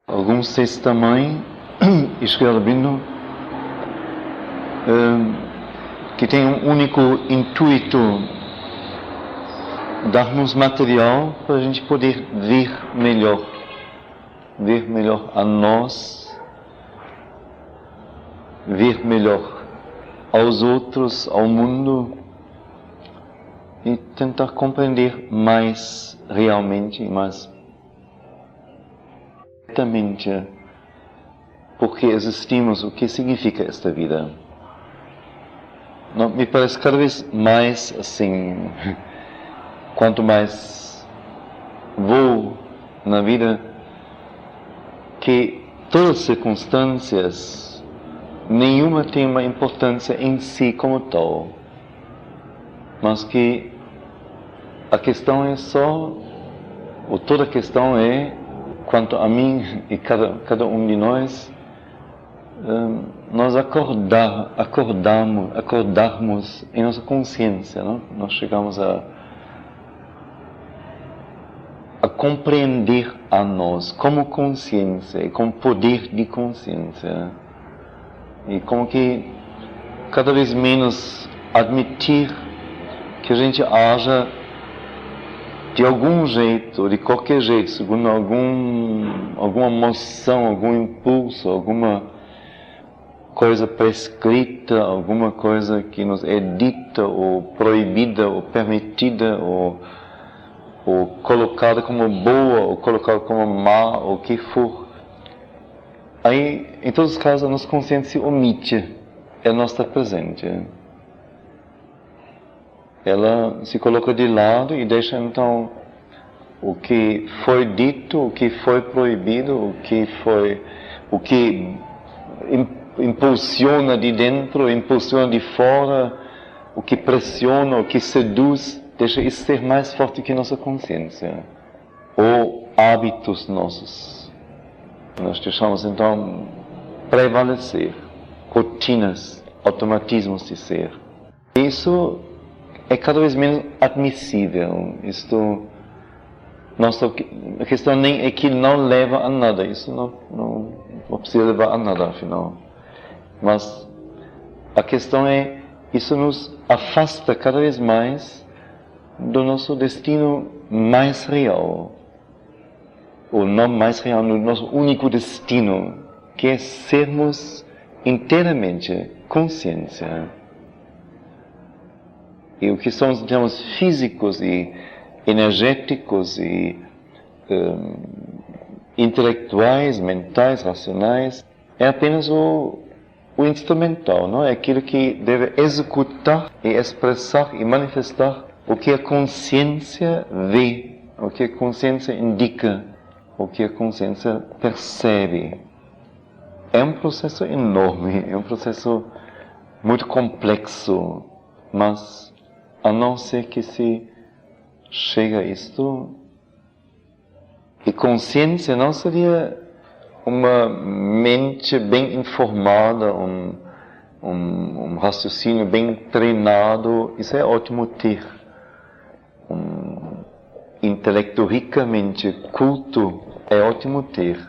Alguns desse tamanho, escrevendo, que tem um único intuito, dar-nos material para a gente poder ver melhor a nós, ver melhor aos outros, ao mundo, e tentar compreender mais realmente, mais diretamente por que existimos, o que significa esta vida. Não, me parece cada vez mais assim, quanto mais vou na vida, que todas as circunstâncias, nenhuma tem uma importância em si como tal, mas que a questão é só, ou toda a questão é, quanto a mim e cada um de nós, nós acordarmos em nossa consciência, não? Nós chegamos a compreender a nós como consciência e como poder de consciência, e como que cada vez menos admitir que a gente haja de algum jeito, de qualquer jeito, segundo alguma moção, algum impulso, alguma coisa prescrita, alguma coisa que nos é dita, ou proibida, ou permitida, ou colocada como boa, ou colocada como má, ou o que for. Aí, em todos os casos, a nossa consciência se omite, ela não está presente. Ela se coloca de lado e deixa então o que foi dito, o que foi proibido, o que impulsiona de dentro, impulsiona de fora, o que pressiona, o que seduz, deixa isso ser mais forte que nossa consciência, ou hábitos nossos. Nós deixamos então prevalecer, rotinas, automatismos de ser. Isso é cada vez menos admissível. A questão nem é que não leva a nada, isso não precisa levar a nada, afinal. Mas a questão é, isso nos afasta cada vez mais do nosso destino mais real, ou não mais real, no nosso único destino, que é sermos inteiramente consciência. E o que são os termos físicos e energéticos e intelectuais, mentais, racionais, é apenas o instrumental, não é? Aquilo que deve executar e expressar e manifestar o que a consciência vê, o que a consciência indica, o que a consciência percebe. É um processo enorme, é um processo muito complexo, mas a não ser que se chega a isto, e consciência não seria uma mente bem informada, um raciocínio bem treinado. Isso é ótimo ter. Um intelecto ricamente culto é ótimo ter,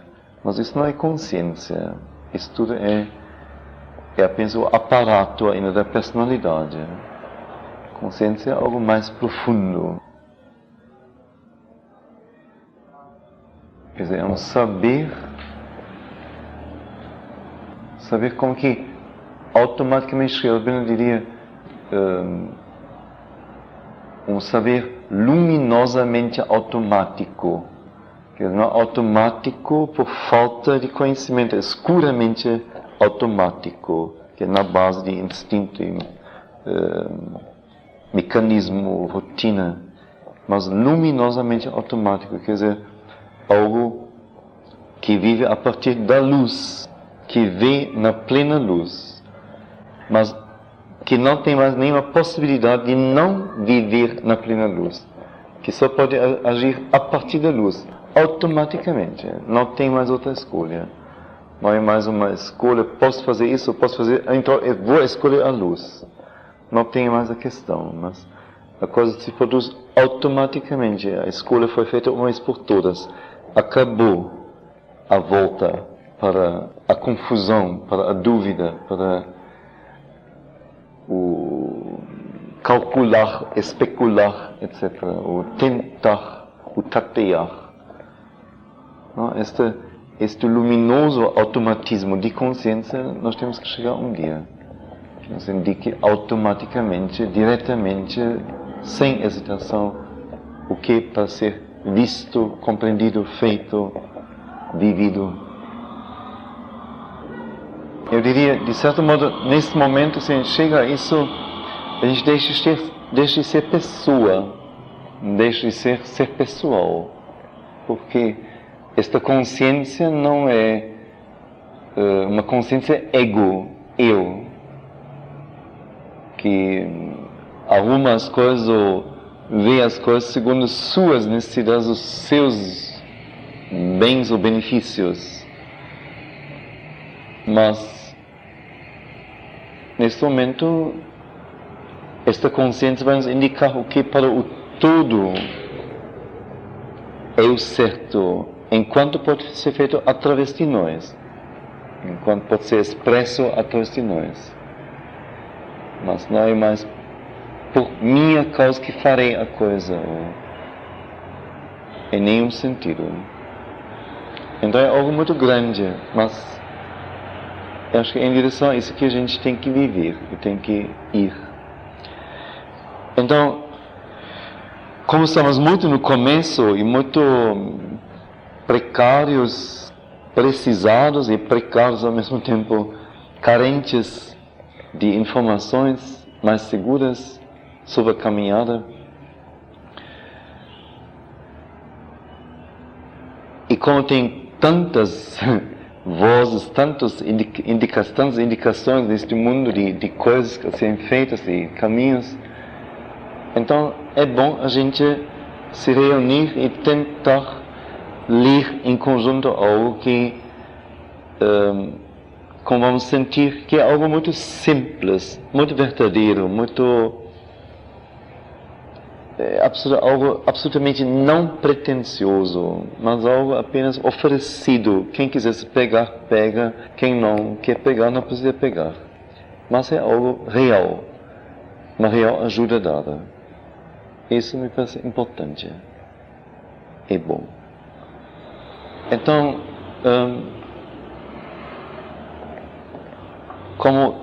mas isso não é consciência. Isso tudo é apenas o aparato ainda da personalidade. Consciência é algo mais profundo. Quer dizer, é um saber como que automaticamente, eu diria, um saber luminosamente automático. Quer dizer, não automático por falta de conhecimento, é escuramente automático, que é na base de instinto e mecanismo, rotina, mas luminosamente automático, quer dizer, algo que vive a partir da luz, que vê na plena luz, mas que não tem mais nenhuma possibilidade de não viver na plena luz, que só pode agir a partir da luz, automaticamente, não tem mais outra escolha, não é mais uma escolha, posso fazer isso, posso fazer, então eu vou escolher a luz. Não tem mais a questão, mas a coisa se produz automaticamente. A escolha foi feita uma vez por todas. Acabou. a volta, para a confusão, para a dúvida, para o calcular, especular, etc. O tentar, o tatear. Não? Este luminoso automatismo de consciência, nós temos que chegar um dia. Que nos indique automaticamente, diretamente, sem hesitação, o que é para ser visto, compreendido, feito, vivido. Eu diria, de certo modo, nesse momento, se chega a isso, a gente deixa de ser pessoa, deixa de ser pessoal, porque esta consciência não é uma consciência ego, eu, que arruma as coisas ou vê as coisas segundo suas necessidades, os seus bens ou benefícios. Mas, neste momento, esta consciência vai nos indicar o que para o todo é o certo, enquanto pode ser feito através de nós, enquanto pode ser expresso através de nós. Mas não é mais por minha causa que farei a coisa, em nenhum sentido. Então é algo muito grande, mas eu acho que é em direção a isso que a gente tem que viver e tem que ir. Então, como estamos muito no começo e muito precários, precisados e precários ao mesmo tempo, carentes de informações mais seguras sobre a caminhada, e como tem tantas vozes, tantas indicações neste mundo de coisas a serem feitas, de caminhos, então é bom a gente se reunir e tentar ler em conjunto algo que como vamos sentir que é algo muito simples, muito verdadeiro, muito algo absolutamente não pretensioso, mas algo apenas oferecido. Quem quiser se pegar, pega. Quem não quer pegar, não precisa pegar. Mas é algo real, uma real ajuda dada. Isso me parece importante. É bom. Então, como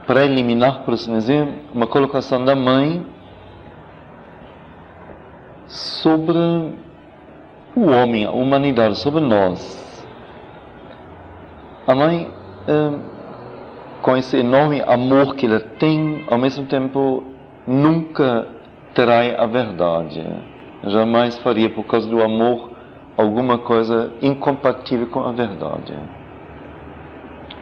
preliminar, por assim dizer, uma colocação da mãe sobre o homem, a humanidade, sobre nós. A mãe, com esse enorme amor que ela tem, ao mesmo tempo, nunca trai a verdade. Jamais faria, por causa do amor, alguma coisa incompatível com a verdade.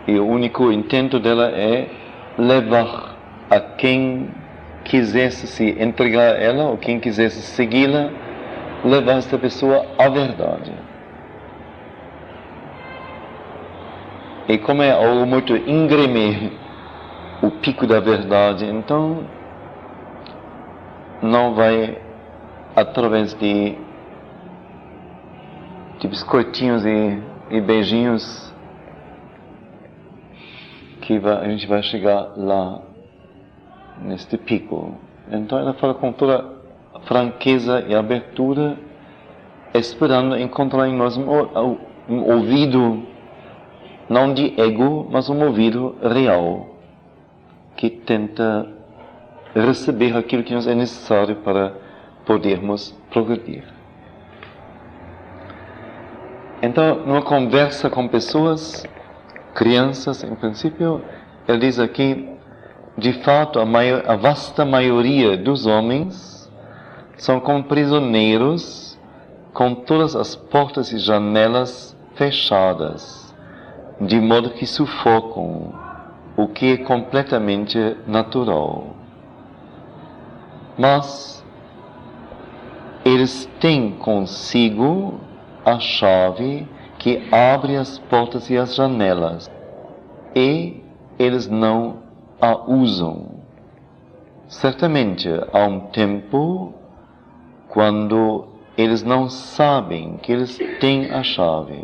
E o único intento dela é levar a quem quisesse se entregar a ela, ou quem quisesse segui-la, levar esta pessoa à verdade. E como é algo muito íngreme, o pico da verdade, então não vai através de biscoitinhos e beijinhos que a gente vai chegar lá neste pico. Então ela fala com toda franqueza e abertura, esperando encontrar em nós um ouvido, não de ego, mas um ouvido real, que tenta receber aquilo que nos é necessário para podermos progredir. Então, numa conversa com pessoas, crianças, em princípio, ele diz aqui, de fato, a vasta maioria dos homens são como prisioneiros com todas as portas e janelas fechadas, de modo que sufocam, o que é completamente natural. Mas eles têm consigo a chave que abre as portas e as janelas, e eles não a usam. Certamente há um tempo quando eles não sabem que eles têm a chave,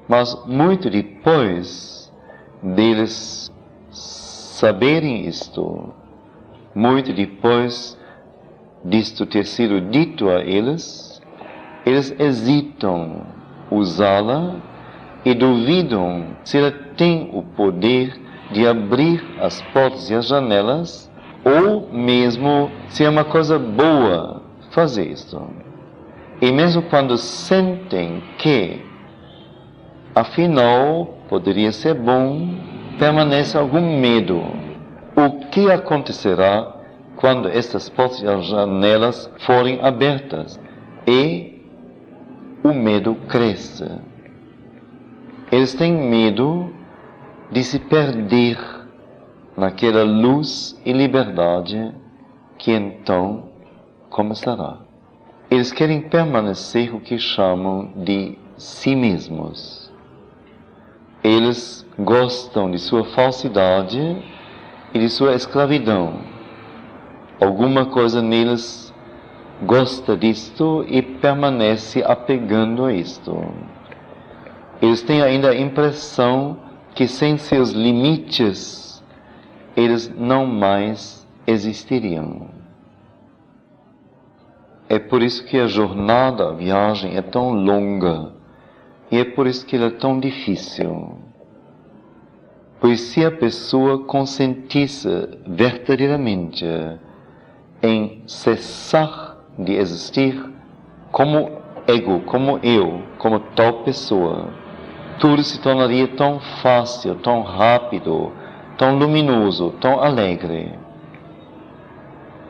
Mas muito depois deles saberem isto, muito depois disto ter sido dito a eles, eles hesitam usá-la e duvidam se ela tem o poder de abrir as portas e as janelas, ou mesmo se é uma coisa boa fazer isto. E mesmo quando sentem que, afinal, poderia ser bom, permanece algum medo. O que acontecerá quando estas portas e as janelas forem abertas? E o medo cresce. Eles têm medo de se perder naquela luz e liberdade que então começará. Eles querem permanecer o que chamam de si mesmos. Eles gostam de sua falsidade e de sua escravidão. Alguma coisa neles gosta disto e permanece apegando a isto. Eles têm ainda a impressão que sem seus limites, eles não mais existiriam. É por isso que a jornada, a viagem é tão longa, e é por isso que ela é tão difícil. Pois se a pessoa consentisse verdadeiramente em cessar de existir como ego, como eu, como tal pessoa, tudo se tornaria tão fácil, tão rápido, tão luminoso, tão alegre.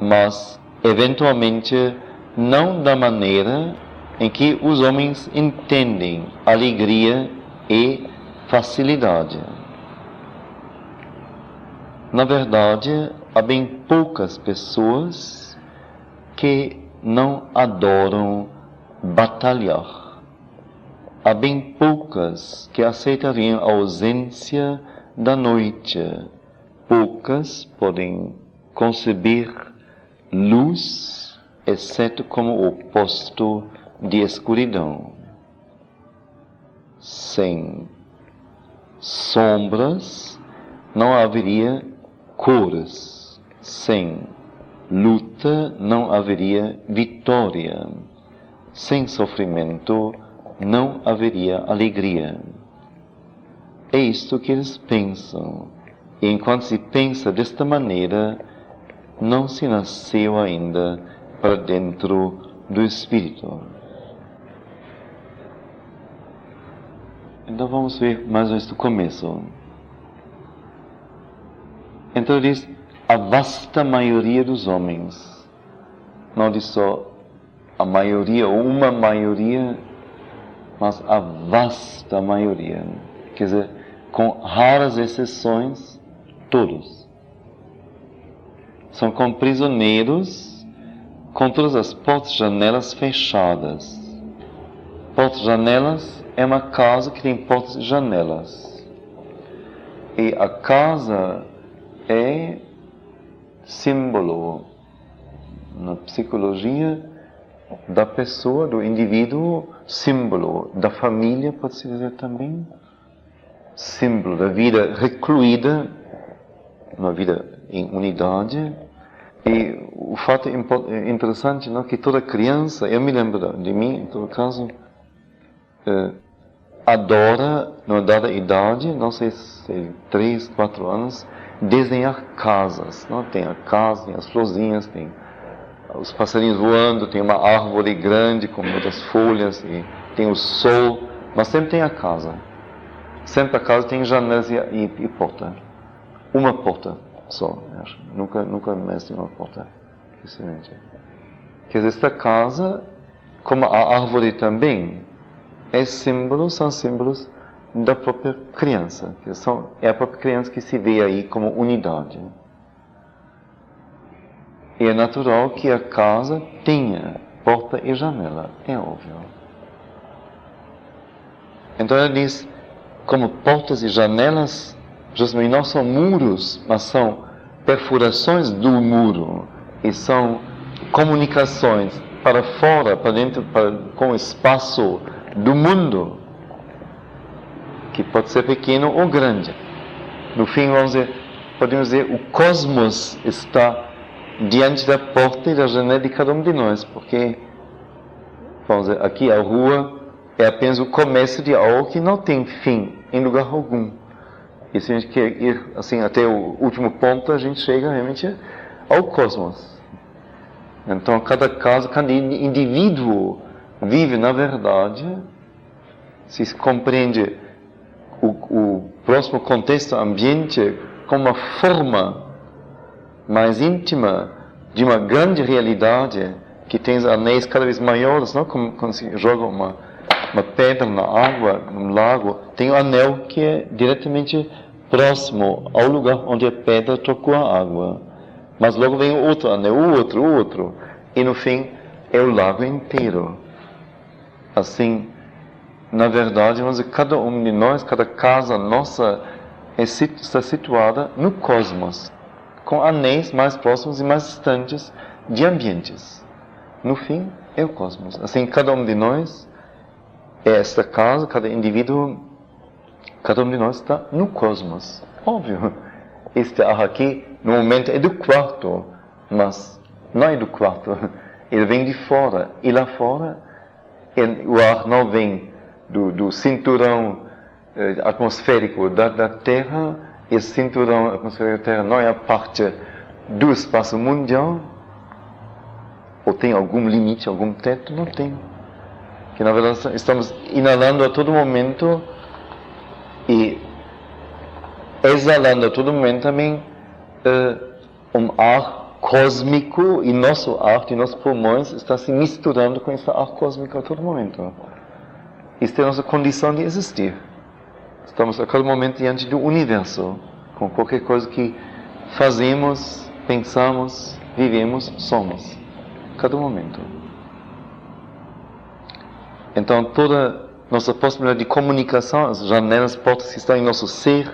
Mas, eventualmente, não da maneira em que os homens entendem alegria e facilidade. Na verdade, há bem poucas pessoas que não adoram batalhar. Há bem poucas que aceitariam a ausência da noite. Poucas podem conceber luz, exceto como oposto de escuridão. Sem sombras não haveria cores. Sem luta não haveria vitória. Sem sofrimento não haveria alegria. É isto que eles pensam. E enquanto se pensa desta maneira, não se nasceu ainda para dentro do Espírito. Então vamos ver mais ou menos do começo. Então ele diz, a vasta maioria dos homens, não diz só a maioria ou uma maioria, mas a vasta maioria, quer dizer, com raras exceções, todos são como prisioneiros com todas as portas e janelas fechadas. Portas e janelas é uma casa que tem portas e janelas. E a casa é símbolo na psicologia da pessoa, do indivíduo, símbolo da família, pode-se dizer também, símbolo da vida recluída, uma vida em unidade. E o fato interessante, não, que toda criança, eu me lembro de mim, em todo caso, adora, numa dada idade, não sei se 3, 4 anos, desenhar casas. Não? Tem a casa, tem as florzinhas, tem os passarinhos voando, tem uma árvore grande com muitas folhas, e tem o sol, mas sempre tem a casa. Sempre a casa tem janelas e porta. Uma porta só, acho. Nunca mais tem uma porta. Excelente. Quer dizer, esta casa, como a árvore também, são símbolos da própria criança. É a própria criança que se vê aí como unidade. E é natural que a casa tenha porta e janela, é óbvio. Então ele diz, como portas e janelas, justamente não são muros, mas são perfurações do muro, e são comunicações para fora, para dentro, com o espaço do mundo. que pode ser pequeno ou grande. No fim, podemos dizer, o cosmos está diante da porta e da janela de cada um de nós, porque, vamos dizer, aqui a rua é apenas o começo de algo que não tem fim em lugar algum. E se a gente quer ir assim até o último ponto, a gente chega realmente ao cosmos. Então, cada caso, cada indivíduo vive, na verdade, se compreende o próximo contexto, ambiente, como uma forma mais íntima de uma grande realidade que tem anéis cada vez maiores, não? Como quando se joga uma pedra na água, num lago, tem um anel que é diretamente próximo ao lugar onde a pedra tocou a água. Mas logo vem o outro anel, o outro, e no fim é o lago inteiro. Assim, na verdade, vamos dizer, cada um de nós, cada casa nossa está situada no cosmos, com anéis mais próximos e mais distantes de ambientes. No fim, é o cosmos. Assim, cada um de nós é esta casa, cada indivíduo, cada um de nós está no cosmos. Óbvio, este ar aqui, no momento, é do quarto, mas não é do quarto. Ele vem de fora. E lá fora, o ar não vem do cinturão atmosférico da Terra. Esse cinturão atmosférico da Terra não é a parte do espaço mundial. Ou tem algum limite, algum teto? Não tem. Que na verdade estamos inalando a todo momento e exalando a todo momento também um ar cósmico, e nosso ar, de nossos pulmões, está se misturando com esse ar cósmico a todo momento. Isto é a nossa condição de existir. Estamos a cada momento diante do universo, com qualquer coisa que fazemos, pensamos, vivemos, somos. Cada momento. Então, toda nossa possibilidade de comunicação, as janelas, portas que estão em nosso ser,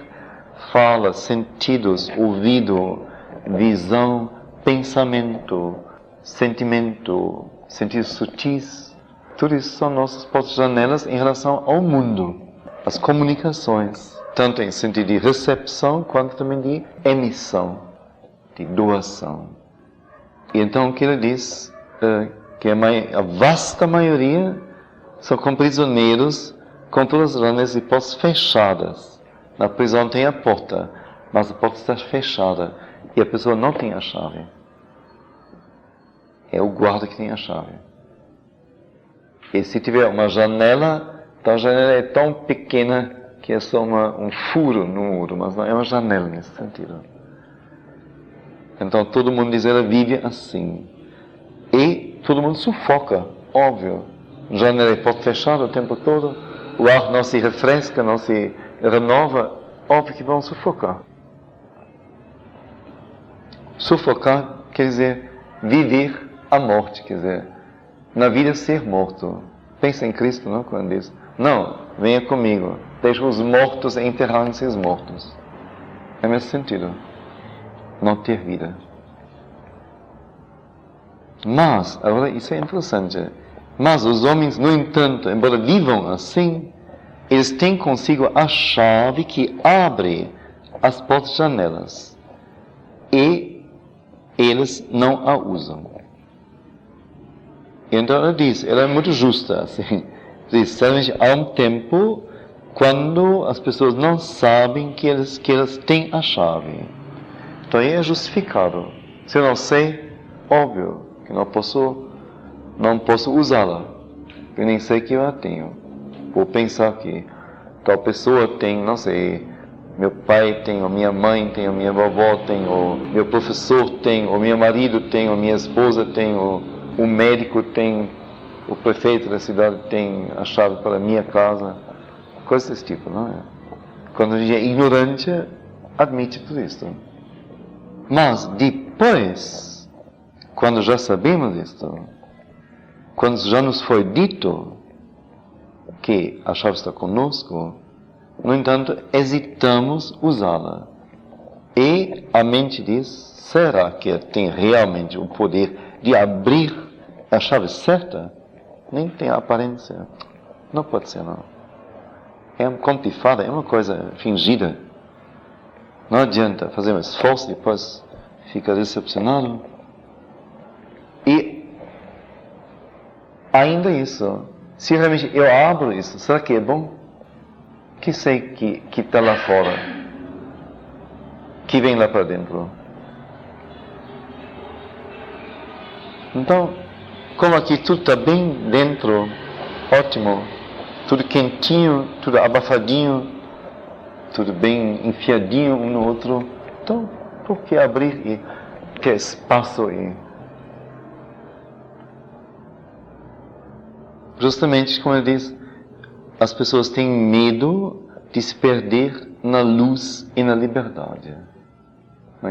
fala, sentidos, ouvido, visão, pensamento, sentimento, sentidos sutis, tudo isso são nossas portas janelas em relação ao mundo. As comunicações, tanto em sentido de recepção, quanto também de emissão, de doação. E então o que ele diz, que a vasta maioria são como prisioneiros com todas as janelas e portas fechadas. Na prisão tem a porta, mas a porta está fechada e a pessoa não tem a chave. É o guarda que tem a chave. E se tiver uma janela, então a janela é tão pequena que é só um furo no muro, mas não é uma janela nesse sentido. Então todo mundo diz, ela vive assim. E todo mundo sufoca, óbvio. Janela e porta fechada o tempo todo, o ar não se refresca, não se renova, óbvio que vão sufocar. Sufocar quer dizer viver a morte, quer dizer, na vida ser morto. Pensa em Cristo, não? Quando diz, não, venha comigo, deixa os mortos enterrarem seus mortos. É nesse sentido, não ter vida. Mas, agora isso é interessante, mas os homens, no entanto, embora vivam assim, eles têm consigo a chave que abre as portas e janelas. E eles não a usam. Então ela diz, ela é muito justa, assim. Diz, há um tempo quando as pessoas não sabem que elas têm a chave. Então aí é justificado. Se eu não sei, óbvio que não posso usá-la. Eu nem sei que eu a tenho. Vou pensar que tal pessoa tem, não sei, meu pai tem, ou minha mãe tem, ou minha vovó tem, ou meu professor tem, ou meu marido tem, ou minha esposa tem, ou o médico tem, o prefeito da cidade tem a chave para a minha casa. Coisas desse tipo, não é? Quando a gente é ignorante, admite tudo isso. Mas depois, quando já sabemos isto, quando já nos foi dito que a chave está conosco, no entanto, hesitamos usá-la. E a mente diz, será que tem realmente o poder de abrir a chave certa? Nem tem a aparência. Não pode ser, não. É um conto de fada, é uma coisa fingida. Não adianta fazer um esforço e depois ficar decepcionado. E ainda isso, se realmente eu abro isso, será que é bom? Que sei que está lá fora, que vem lá para dentro. Então, como aqui tudo está bem dentro, ótimo, tudo quentinho, tudo abafadinho, tudo bem enfiadinho um no outro, então por que abrir e que espaço e justamente como ele diz, as pessoas têm medo de se perder na luz e na liberdade.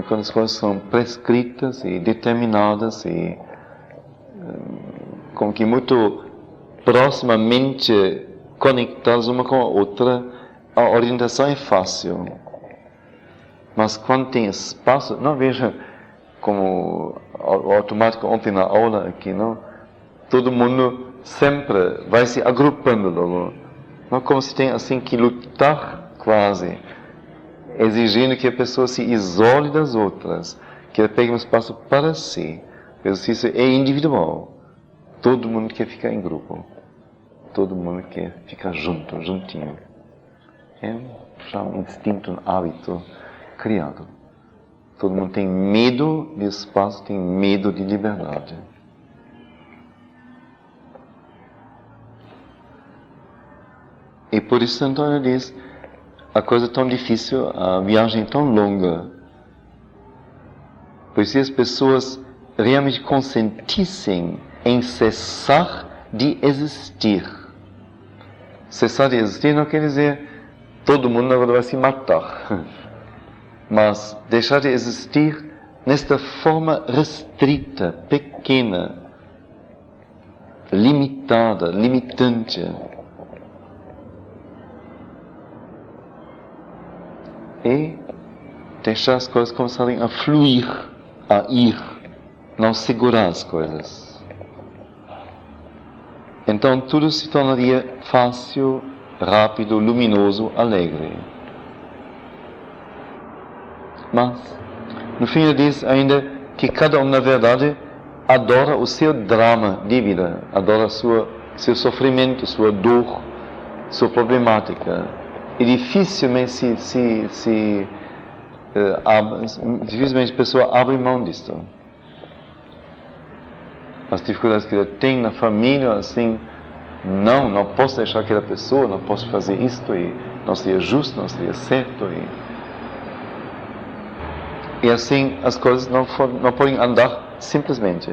Quando as coisas são prescritas e determinadas e como que muito proximamente conectadas uma com a outra, a orientação é fácil. Mas quando tem espaço, não veja como automático ontem na aula aqui, não? Todo mundo sempre vai se agrupando logo. Não como se tem assim que lutar quase, exigindo que a pessoa se isole das outras, que ela pegue um espaço para si. O exercício é individual. Todo mundo quer ficar em grupo. Todo mundo quer ficar junto, juntinho. É já um instinto, um hábito criado. Todo mundo tem medo de espaço, tem medo de liberdade. E por isso então ele diz, a coisa é tão difícil, a viagem é tão longa. Pois se as pessoas realmente consentissem em cessar de existir. Cessar de existir não quer dizer todo mundo agora vai se matar. Mas deixar de existir nesta forma restrita, pequena, limitada, limitante. E deixar as coisas começarem a fluir, a ir, não segurar as coisas. Então tudo se tornaria fácil, rápido, luminoso, alegre. Mas, no fim ele diz ainda que cada um, na verdade, adora o seu drama de vida, adora seu sofrimento, sua dor, sua problemática. E dificilmente dificilmente a pessoa abre mão disso. As dificuldades que ela tem na família, assim, não posso deixar aquela pessoa, não posso fazer isto, e não seria justo, não seria certo. E assim as coisas não podem andar simplesmente.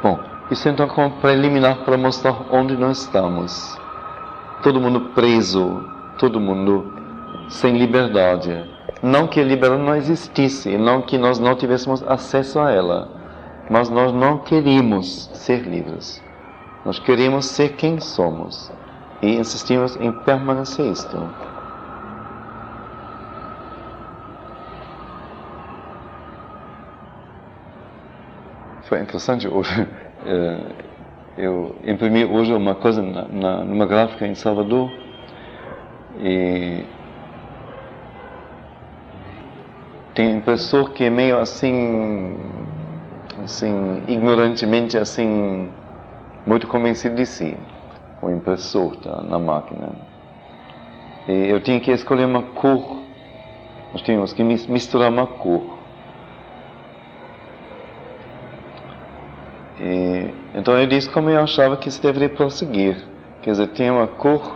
Bom, isso então como preliminar para mostrar onde nós estamos. Todo mundo preso, todo mundo sem liberdade. Não que a liberdade não existisse, não que nós não tivéssemos acesso a ela, mas nós não queremos ser livres. Nós queremos ser quem somos e insistimos em permanecer isto. Foi interessante hoje. Eu imprimi hoje uma coisa numa gráfica em Salvador e tem um impressor que é meio assim ignorantemente assim, muito convencido de si. O impressor está na máquina. E eu tinha que escolher uma cor. Nós tínhamos que misturar uma cor. Então eu disse como eu achava que se deveria prosseguir. Quer dizer, tem uma cor,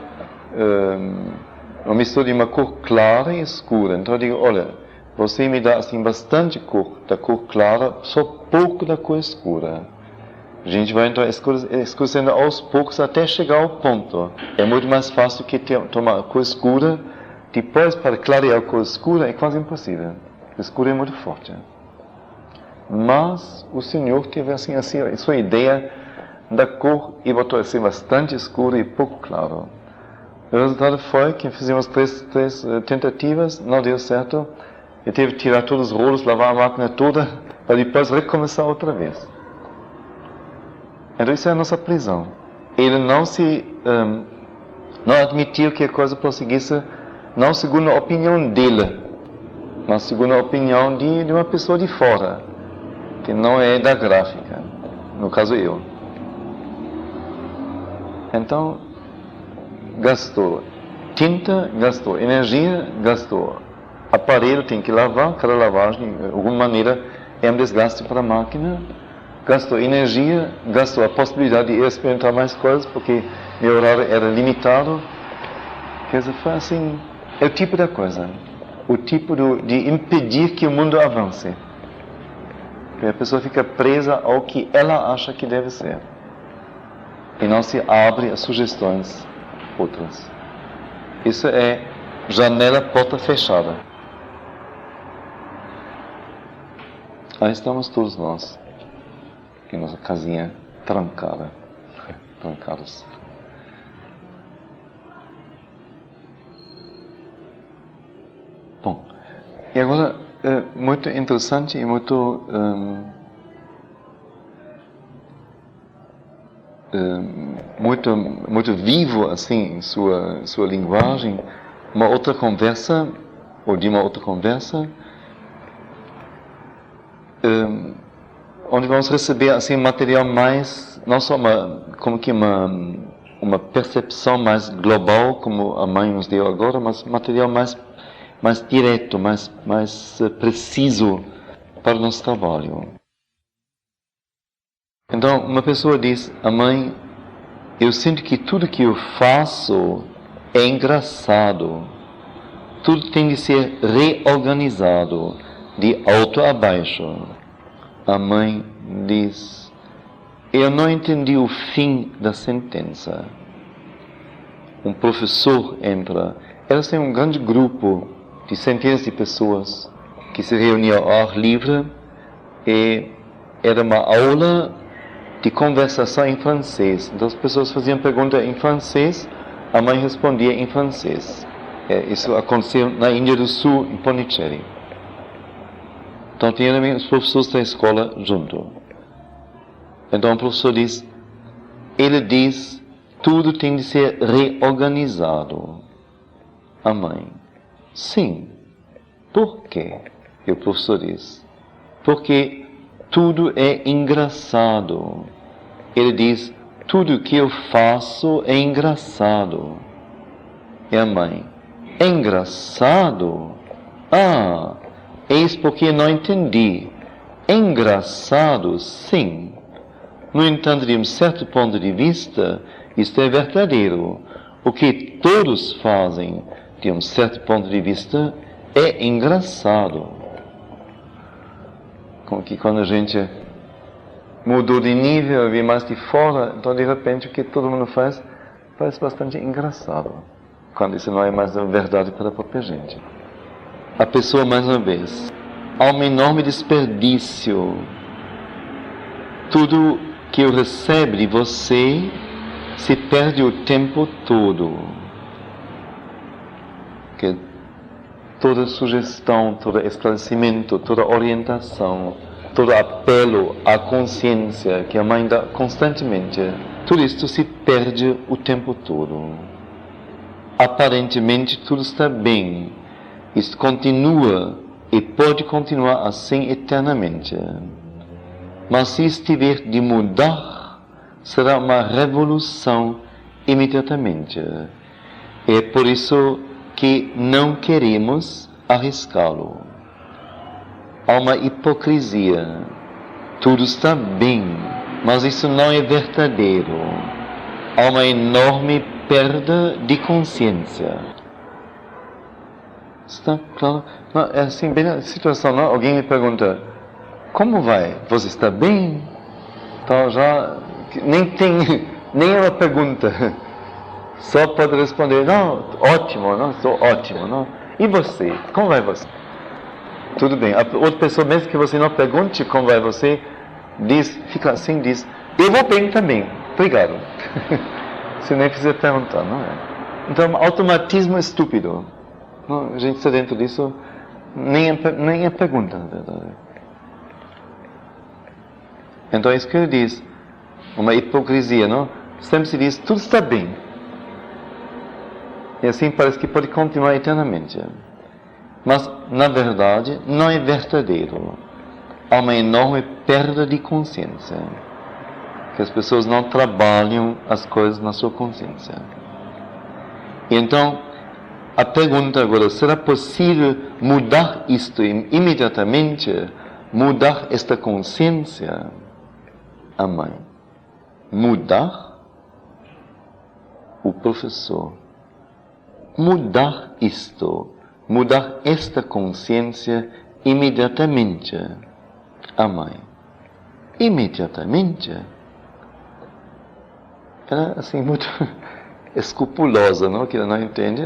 uma mistura de uma cor clara e escura. Então eu digo, olha, você me dá assim bastante cor da cor clara, só pouco da cor escura. A gente vai então escurecendo aos poucos até chegar ao ponto. É muito mais fácil que tomar a cor escura, depois para clarear a cor escura é quase impossível. A escura é muito forte. Mas o Senhor teve assim a sua ideia da cor e botou assim bastante escuro e pouco claro. O resultado foi que fizemos três tentativas, não deu certo. Eu tive que tirar todos os rolos, lavar a máquina toda, para depois recomeçar outra vez. Então isso é a nossa prisão. Ele não admitiu que a coisa prosseguisse, não segundo a opinião dele, mas segundo a opinião de uma pessoa de fora, que não é da gráfica, no caso eu. Então, gastou tinta, gastou energia, gastou aparelho, tem que lavar, cada lavagem, de alguma maneira, é um desgaste para a máquina, gastou energia, gastou a possibilidade de eu experimentar mais coisas, porque meu horário era limitado. Quer dizer, foi assim, é o tipo da coisa, o tipo de impedir que o mundo avance. Que a pessoa fica presa ao que ela acha que deve ser. E não se abre a sugestões outras. Isso é janela, porta fechada. Aí estamos todos nós, em nossa casinha trancada, trancados. Bom, e agora, muito interessante e muito vivo assim em sua linguagem, uma outra conversa, onde vamos receber assim material mais, não só uma percepção mais global, como a mãe nos deu agora, mas material mais direto, mais preciso para o nosso trabalho. Então, uma pessoa diz, a mãe, eu sinto que tudo que eu faço é engraçado. Tudo tem de ser reorganizado, de alto a baixo. A mãe diz, eu não entendi o fim da sentença. Um professor entra. Elas têm um grande grupo de centenas de pessoas que se reuniam ao ar livre e era uma aula de conversação em francês. Então as pessoas faziam perguntas em francês, a mãe respondia em francês. Isso aconteceu na Índia do Sul, em Pondicherry. Então tinha também os professores da escola junto. Então o professor diz, tudo tem de ser reorganizado. A mãe, sim. Por quê? E o professor diz, porque tudo é engraçado. Ele diz, tudo que eu faço é engraçado. E a mãe, é engraçado? Ah, eis porque não entendi. É engraçado, sim. No entanto, de um certo ponto de vista, isto é verdadeiro. O que todos fazem, de um certo ponto de vista, é engraçado. Como que quando a gente mudou de nível, vi mais de fora, então de repente o que todo mundo faz, parece bastante engraçado. Quando isso não é mais verdade para a própria gente. A pessoa, mais uma vez, há um enorme desperdício. Tudo que eu recebo de você se perde o tempo todo. Que toda sugestão, todo esclarecimento, toda orientação, todo apelo à consciência que a mãe dá constantemente, tudo isto se perde o tempo todo. Aparentemente tudo está bem, isto continua e pode continuar assim eternamente. Mas se estiver de mudar, será uma revolução imediatamente. É por isso que não queremos arriscá-lo. Há uma hipocrisia. Tudo está bem, mas isso não é verdadeiro. Há uma enorme perda de consciência. Está claro? Não, é assim, bem na situação, não? Alguém me pergunta, como vai? Você está bem? Então já nem uma pergunta. Só pode responder, não, ótimo, não, estou ótimo, não. E você? Como vai você? Tudo bem. A outra pessoa, mesmo que você não pergunte como vai você, fica assim, diz, eu vou bem também, obrigado. Você nem precisa perguntar, não é? Então, automatismo estúpido. Não, a gente está dentro disso, nem é pergunta, na verdade. Então é isso que ele diz, uma hipocrisia, não? Sempre se diz, tudo está bem. E assim parece que pode continuar eternamente. Mas, na verdade, não é verdadeiro. Há uma enorme perda de consciência. Que as pessoas não trabalham as coisas na sua consciência. E então, a pergunta agora, será possível mudar isto imediatamente? Mudar esta consciência? A mãe. Mudar o professor. Mudar isto. Mudar esta consciência imediatamente. A mãe. Imediatamente. Ela, assim, muito escrupulosa, não? Que ela não entende,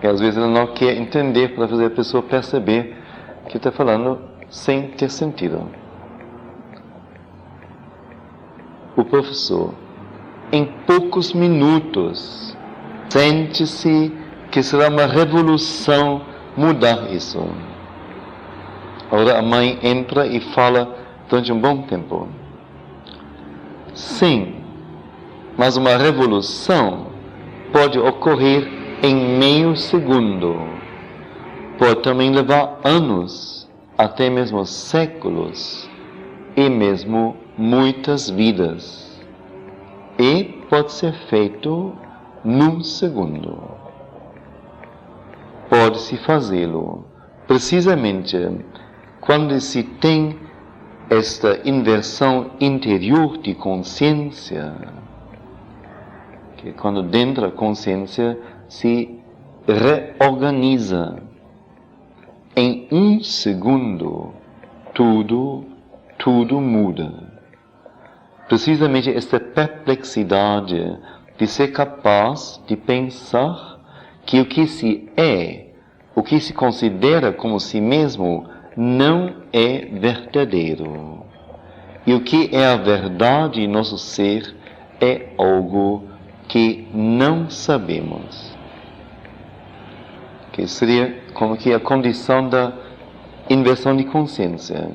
E às vezes ela não quer entender para fazer a pessoa perceber que está falando sem ter sentido. O professor, em poucos minutos, sente-se que será uma revolução mudar isso. Agora a mãe entra e fala durante um bom tempo. Sim, mas uma revolução pode ocorrer em meio segundo. Pode também levar anos, até mesmo séculos, e mesmo muitas vidas. E pode ser feito num segundo. Pode-se fazê-lo precisamente quando se tem esta inversão interior de consciência, que quando dentro da consciência se reorganiza. Em um segundo, tudo muda. Precisamente esta perplexidade de ser capaz de pensar que o que se é, o que se considera como si mesmo, não é verdadeiro. E o que é a verdade em nosso ser é algo que não sabemos. Que seria como que a condição da inversão de consciência.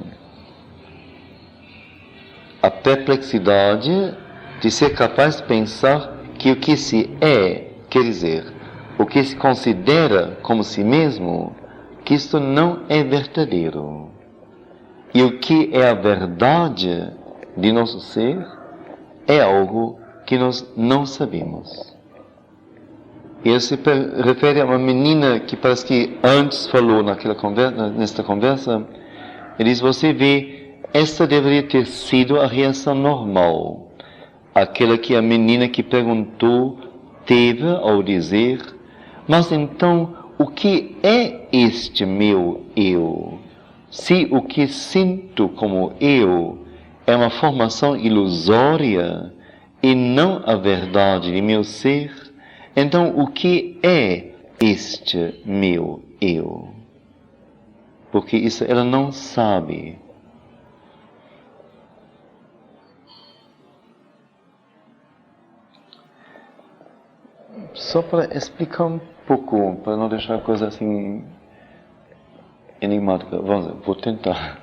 A perplexidade de ser capaz de pensar que o que se é, quer dizer, o que se considera como si mesmo, que isto não é verdadeiro. E o que é a verdade de nosso ser é algo que nós não sabemos. E ele se refere a uma menina que parece que antes falou nesta conversa. Ele diz, você vê, esta deveria ter sido a reação normal. Aquela que a menina que perguntou teve ao dizer, mas então, o que é este meu eu? Se o que sinto como eu é uma formação ilusória e não a verdade de meu ser, então o que é este meu eu? Porque isso ela não sabe. Só para explicar um pouco, para não deixar a coisa assim enigmática. Vou tentar.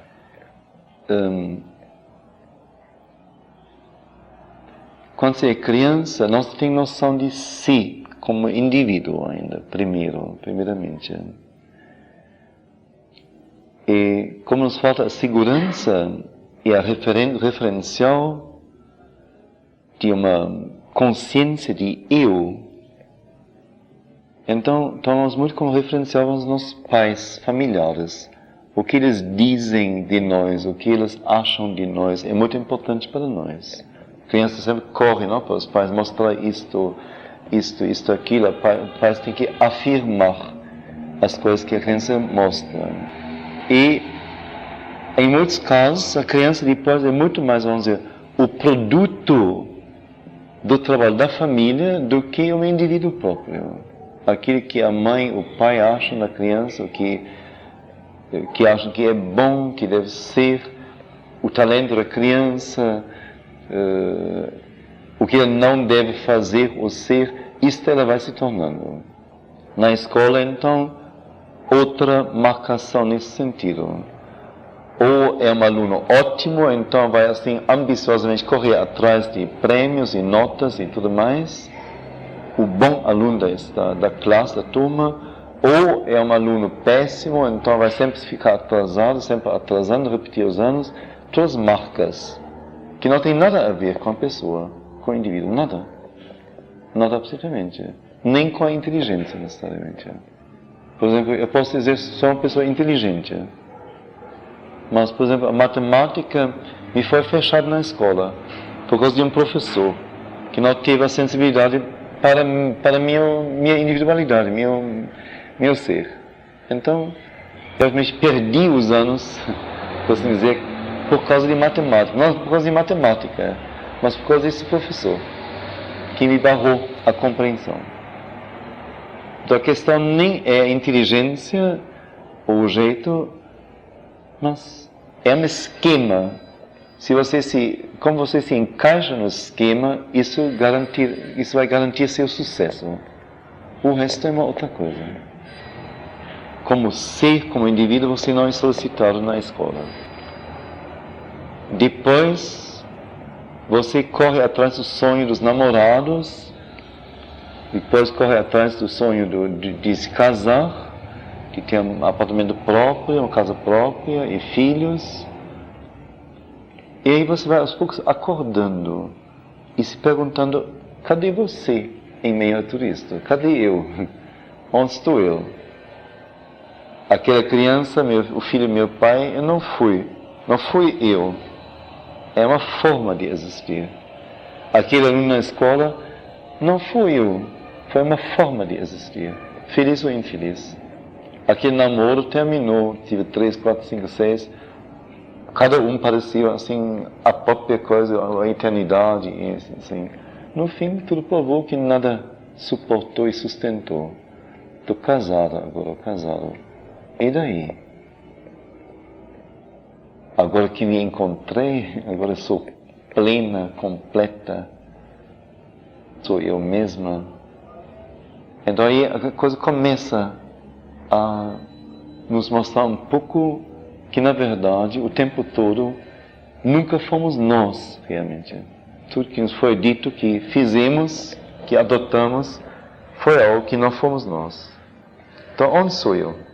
Quando você é criança, não se tem noção de si como indivíduo ainda, primeiramente. E como nos falta a segurança e a referencial de uma consciência de eu, então tomamos muito como referencial os nossos pais familiares. O que eles dizem de nós, o que eles acham de nós, é muito importante para nós. A criança sempre corre, não, para os pais mostrar isto, aquilo. Os pais têm que afirmar as coisas que a criança mostra. E, em muitos casos, a criança depois é muito mais, vamos dizer, o produto do trabalho da família do que um indivíduo próprio. Aquilo que a mãe, o pai acham da criança, que acham que é bom, que deve ser, o talento da criança, o que ela não deve fazer ou ser, isto ela vai se tornando. Na escola, então, outra marcação nesse sentido. Ou é um aluno ótimo, então vai assim ambiciosamente correr atrás de prêmios e notas e tudo mais, o bom aluno da classe, da turma, ou é um aluno péssimo, então vai sempre ficar atrasado, sempre atrasando, repetir os anos, todas marcas que não tem nada a ver com a pessoa, com o indivíduo, nada. Nada absolutamente. Nem com a inteligência, necessariamente. Por exemplo, eu posso dizer que sou uma pessoa inteligente, mas, por exemplo, a matemática me foi fechada na escola por causa de um professor que não teve a sensibilidade para minha individualidade, meu ser. Então, eu me perdi os anos, por assim dizer, por causa de matemática. Não por causa de matemática, mas por causa desse professor que me barrou a compreensão. Então a questão nem é a inteligência ou o jeito, mas é um esquema. Como você se encaixa no esquema, isso vai garantir seu sucesso. O resto é uma outra coisa. Como ser, como indivíduo, você não é solicitado na escola. Depois, você corre atrás do sonho dos namorados, depois corre atrás do sonho de se casar, de ter um apartamento próprio, uma casa própria e filhos. E aí você vai aos poucos acordando e se perguntando, cadê você em meio a tudo isso? Cadê eu? Onde estou eu? Aquela criança, o filho do meu pai, eu não fui eu. É uma forma de existir. Aquele aluno na escola, não fui eu. Foi uma forma de existir. Feliz ou infeliz. Aquele namoro terminou, tive 3, 4, 5, 6. Cada um parecia assim, a própria coisa, a eternidade. Assim. No fim, tudo provou que nada suportou e sustentou. Estou casado agora, casado. E daí? Agora que me encontrei, agora sou plena, completa, sou eu mesma. Então aí a coisa começa a nos mostrar um pouco que, na verdade, o tempo todo, nunca fomos nós, realmente. Tudo que nos foi dito, que fizemos, que adotamos, foi algo que não fomos nós. Então, onde sou eu?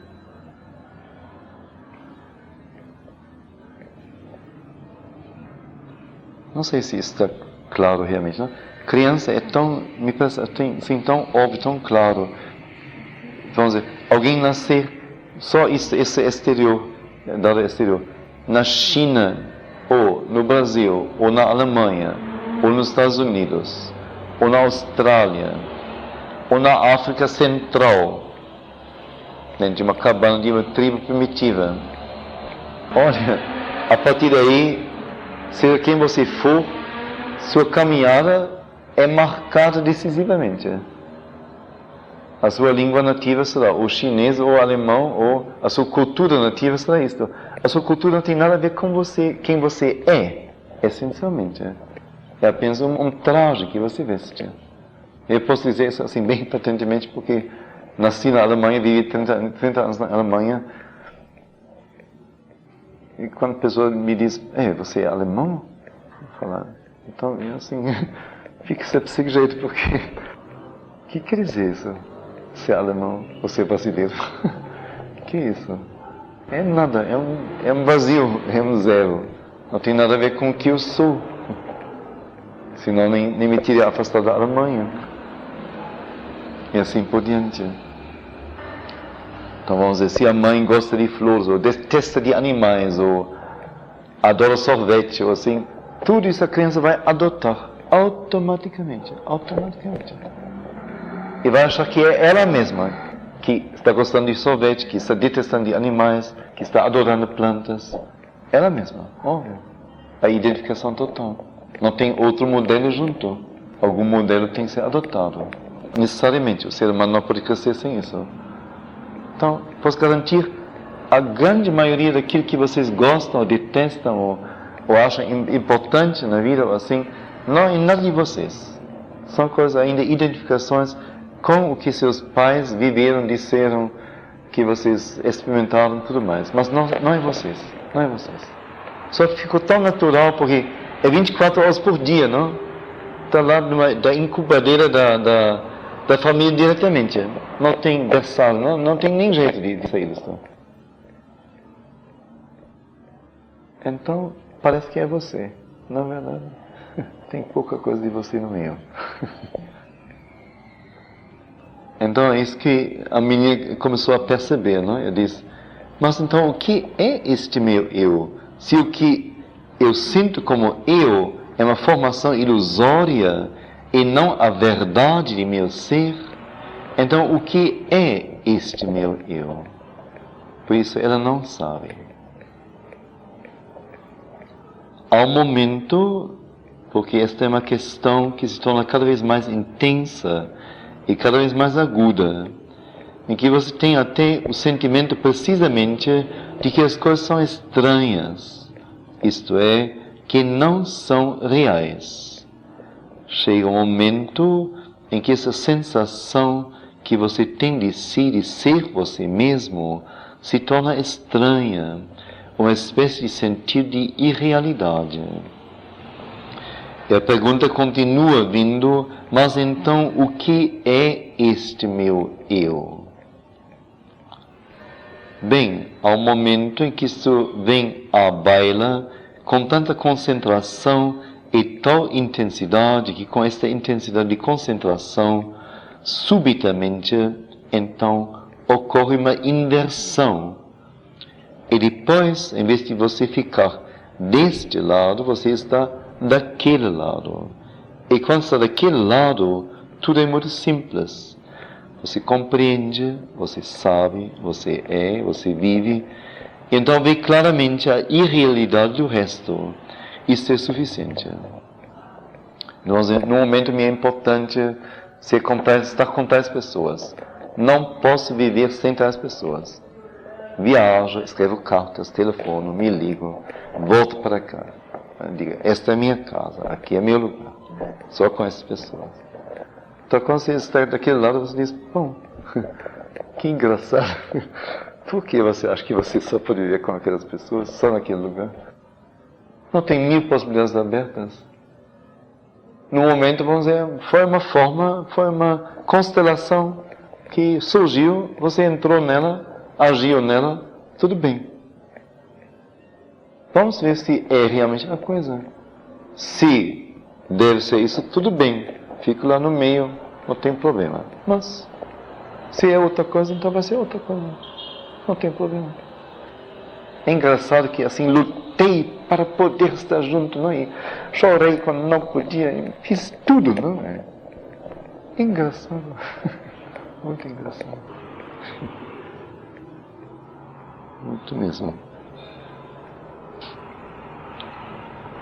Não sei se está claro realmente, não? Criança é tão, me parece, assim, tão óbvio, tão claro. Vamos dizer, alguém nascer, só esse exterior, dado exterior, na China, ou no Brasil, ou na Alemanha, ou nos Estados Unidos, ou na Austrália, ou na África Central, dentro de uma cabana de uma tribo primitiva. Olha, a partir daí, seja quem você for, sua caminhada é marcada decisivamente. A sua língua nativa será o chinês ou o alemão, ou a sua cultura nativa será isto. A sua cultura não tem nada a ver com você, quem você é, essencialmente. É apenas um traje que você veste. Eu posso dizer isso assim bem patentemente porque nasci na Alemanha, vivi 30 anos na Alemanha. E quando a pessoa me diz, você é alemão? Eu falo, então, eu assim, fica desse jeito, porque o que quer dizer isso? Ser alemão ou ser brasileiro? Que é isso? É nada, é um vazio, é um zero. Não tem nada a ver com o que eu sou. Senão nem me teria afastado da Alemanha. E assim por diante. Então vamos dizer, se a mãe gosta de flores, ou detesta de animais, ou adora sorvete, ou assim, tudo isso a criança vai adotar automaticamente. E vai achar que é ela mesma que está gostando de sorvete, que está detestando de animais, que está adorando plantas. Ela mesma, óbvio. A identificação total. Não tem outro modelo junto. Algum modelo tem que ser adotado. Necessariamente, o ser humano não pode crescer sem isso. Então, posso garantir, a grande maioria daquilo que vocês gostam, ou detestam, ou acham importante na vida, ou assim, não é nada de vocês. São coisas ainda, identificações com o que seus pais viveram, disseram, que vocês experimentaram e tudo mais. Mas não é vocês. Não é vocês. Só ficou tão natural porque é 24 horas por dia, não? Está lá da incubadeira da família diretamente. Não tem berçário, não tem nem jeito de sair disso. Então, parece que é você. Na verdade, tem pouca coisa de você no meio. Então, é isso que a menina começou a perceber, não? Eu disse, mas então, o que é este meu eu? Se o que eu sinto como eu é uma formação ilusória e não a verdade de meu ser, então o que é este meu eu? Por isso ela não sabe. Ao momento, porque esta é uma questão que se torna cada vez mais intensa e cada vez mais aguda, em que você tem até o sentimento precisamente de que as coisas são estranhas, isto é, que não são reais. Chega um momento em que essa sensação que você tem de si, de ser você mesmo, se torna estranha, uma espécie de sentido de irrealidade. E a pergunta continua vindo, mas então o que é este meu eu? Bem, ao momento em que isso vem à baila, com tanta concentração e tal intensidade, que com esta intensidade de concentração, subitamente, então, ocorre uma inversão. E depois, em vez de você ficar deste lado, você está daquele lado. E quando está daquele lado, tudo é muito simples. Você compreende, você sabe, você é, você vive. Então vê claramente a irrealidade do resto. Isso é suficiente. No momento me é importante estar com tais pessoas. Não posso viver sem tais pessoas. Viajo, escrevo cartas, telefono, me ligo, volto para cá. Digo, esta é minha casa, aqui é meu lugar. Só com essas pessoas. Então quando você está daquele lado, você diz, bom, que engraçado. Por que você acha que você só pode viver com aquelas pessoas, só naquele lugar? Não tem 1000 possibilidades abertas. No momento, vamos dizer, foi uma constelação que surgiu, você entrou nela, agiu nela, tudo bem. Vamos ver se é realmente a coisa. Se deve ser isso, tudo bem. Fico lá no meio, não tem problema. Mas, se é outra coisa, então vai ser outra coisa. Não tem problema. É engraçado que assim lutei para poder estar junto, não é? Chorei quando não podia, fiz tudo, não é? Engraçado. Muito engraçado. Muito mesmo.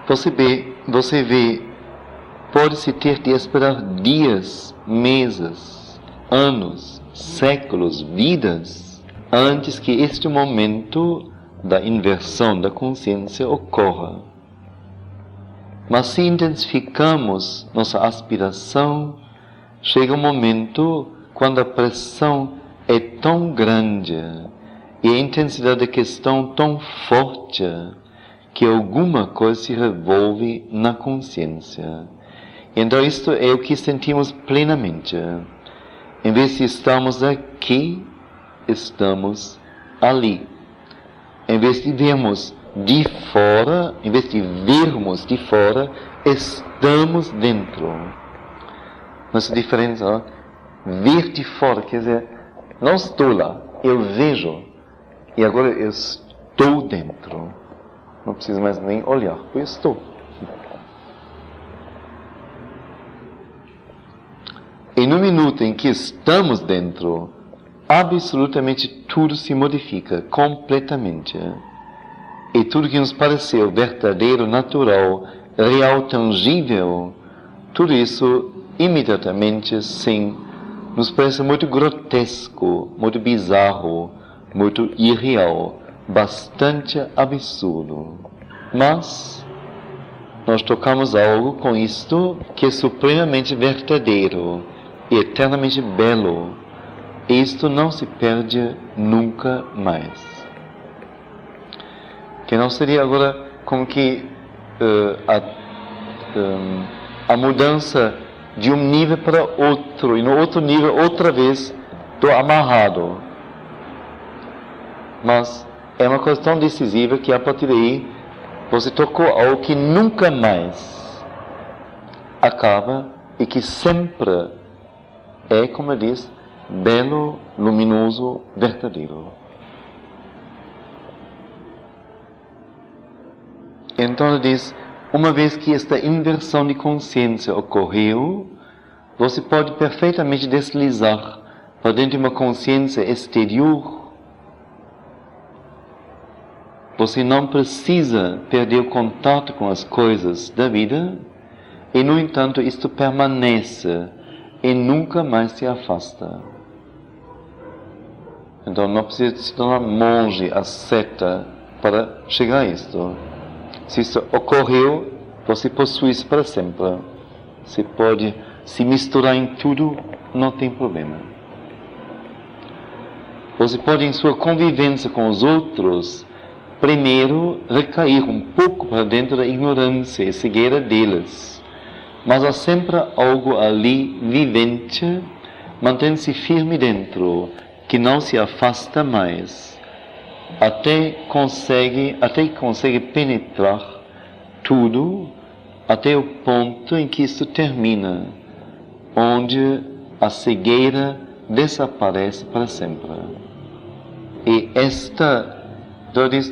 Você vê, pode-se ter de esperar dias, meses, anos, séculos, vidas, antes que este momento da inversão da consciência ocorra. Mas se intensificamos nossa aspiração, chega um momento quando a pressão é tão grande e a intensidade da questão tão forte que alguma coisa se revolve na consciência. Então isto é o que sentimos plenamente. Em vez de estarmos aqui, estamos ali. Em vez de vermos de fora, em vez de vermos de fora, estamos dentro. Nossa diferença, ó, ver de fora, quer dizer, não estou lá, eu vejo, e agora eu estou dentro. Não preciso mais nem olhar, eu estou. E no minuto em que estamos dentro, absolutamente tudo se modifica completamente. E tudo que nos pareceu verdadeiro, natural, real, tangível, tudo isso imediatamente, sim, nos parece muito grotesco, muito bizarro, muito irreal, bastante absurdo. Mas nós tocamos algo com isto que é supremamente verdadeiro e eternamente belo. Isto não se perde nunca mais. Que não seria agora como que a mudança de um nível para outro, e no outro nível, outra vez, estou amarrado. Mas é uma coisa tão decisiva que a partir daí, você tocou algo que nunca mais acaba e que sempre é, como diz, belo, luminoso, verdadeiro. Então ele diz, uma vez que esta inversão de consciência ocorreu, você pode perfeitamente deslizar para dentro de uma consciência exterior. Você não precisa perder o contato com as coisas da vida, e no entanto isto permanece e nunca mais se afasta. Então não precisa se tornar monge, asceta, para chegar a isto. Se isso ocorreu, você possui isso para sempre. Você pode se misturar em tudo, não tem problema. Você pode, em sua convivência com os outros, primeiro recair um pouco para dentro da ignorância e cegueira deles. Mas há sempre algo ali vivente, mantém-se firme dentro, que não se afasta mais, até que consegue penetrar tudo, até o ponto em que isso termina, onde a cegueira desaparece para sempre. E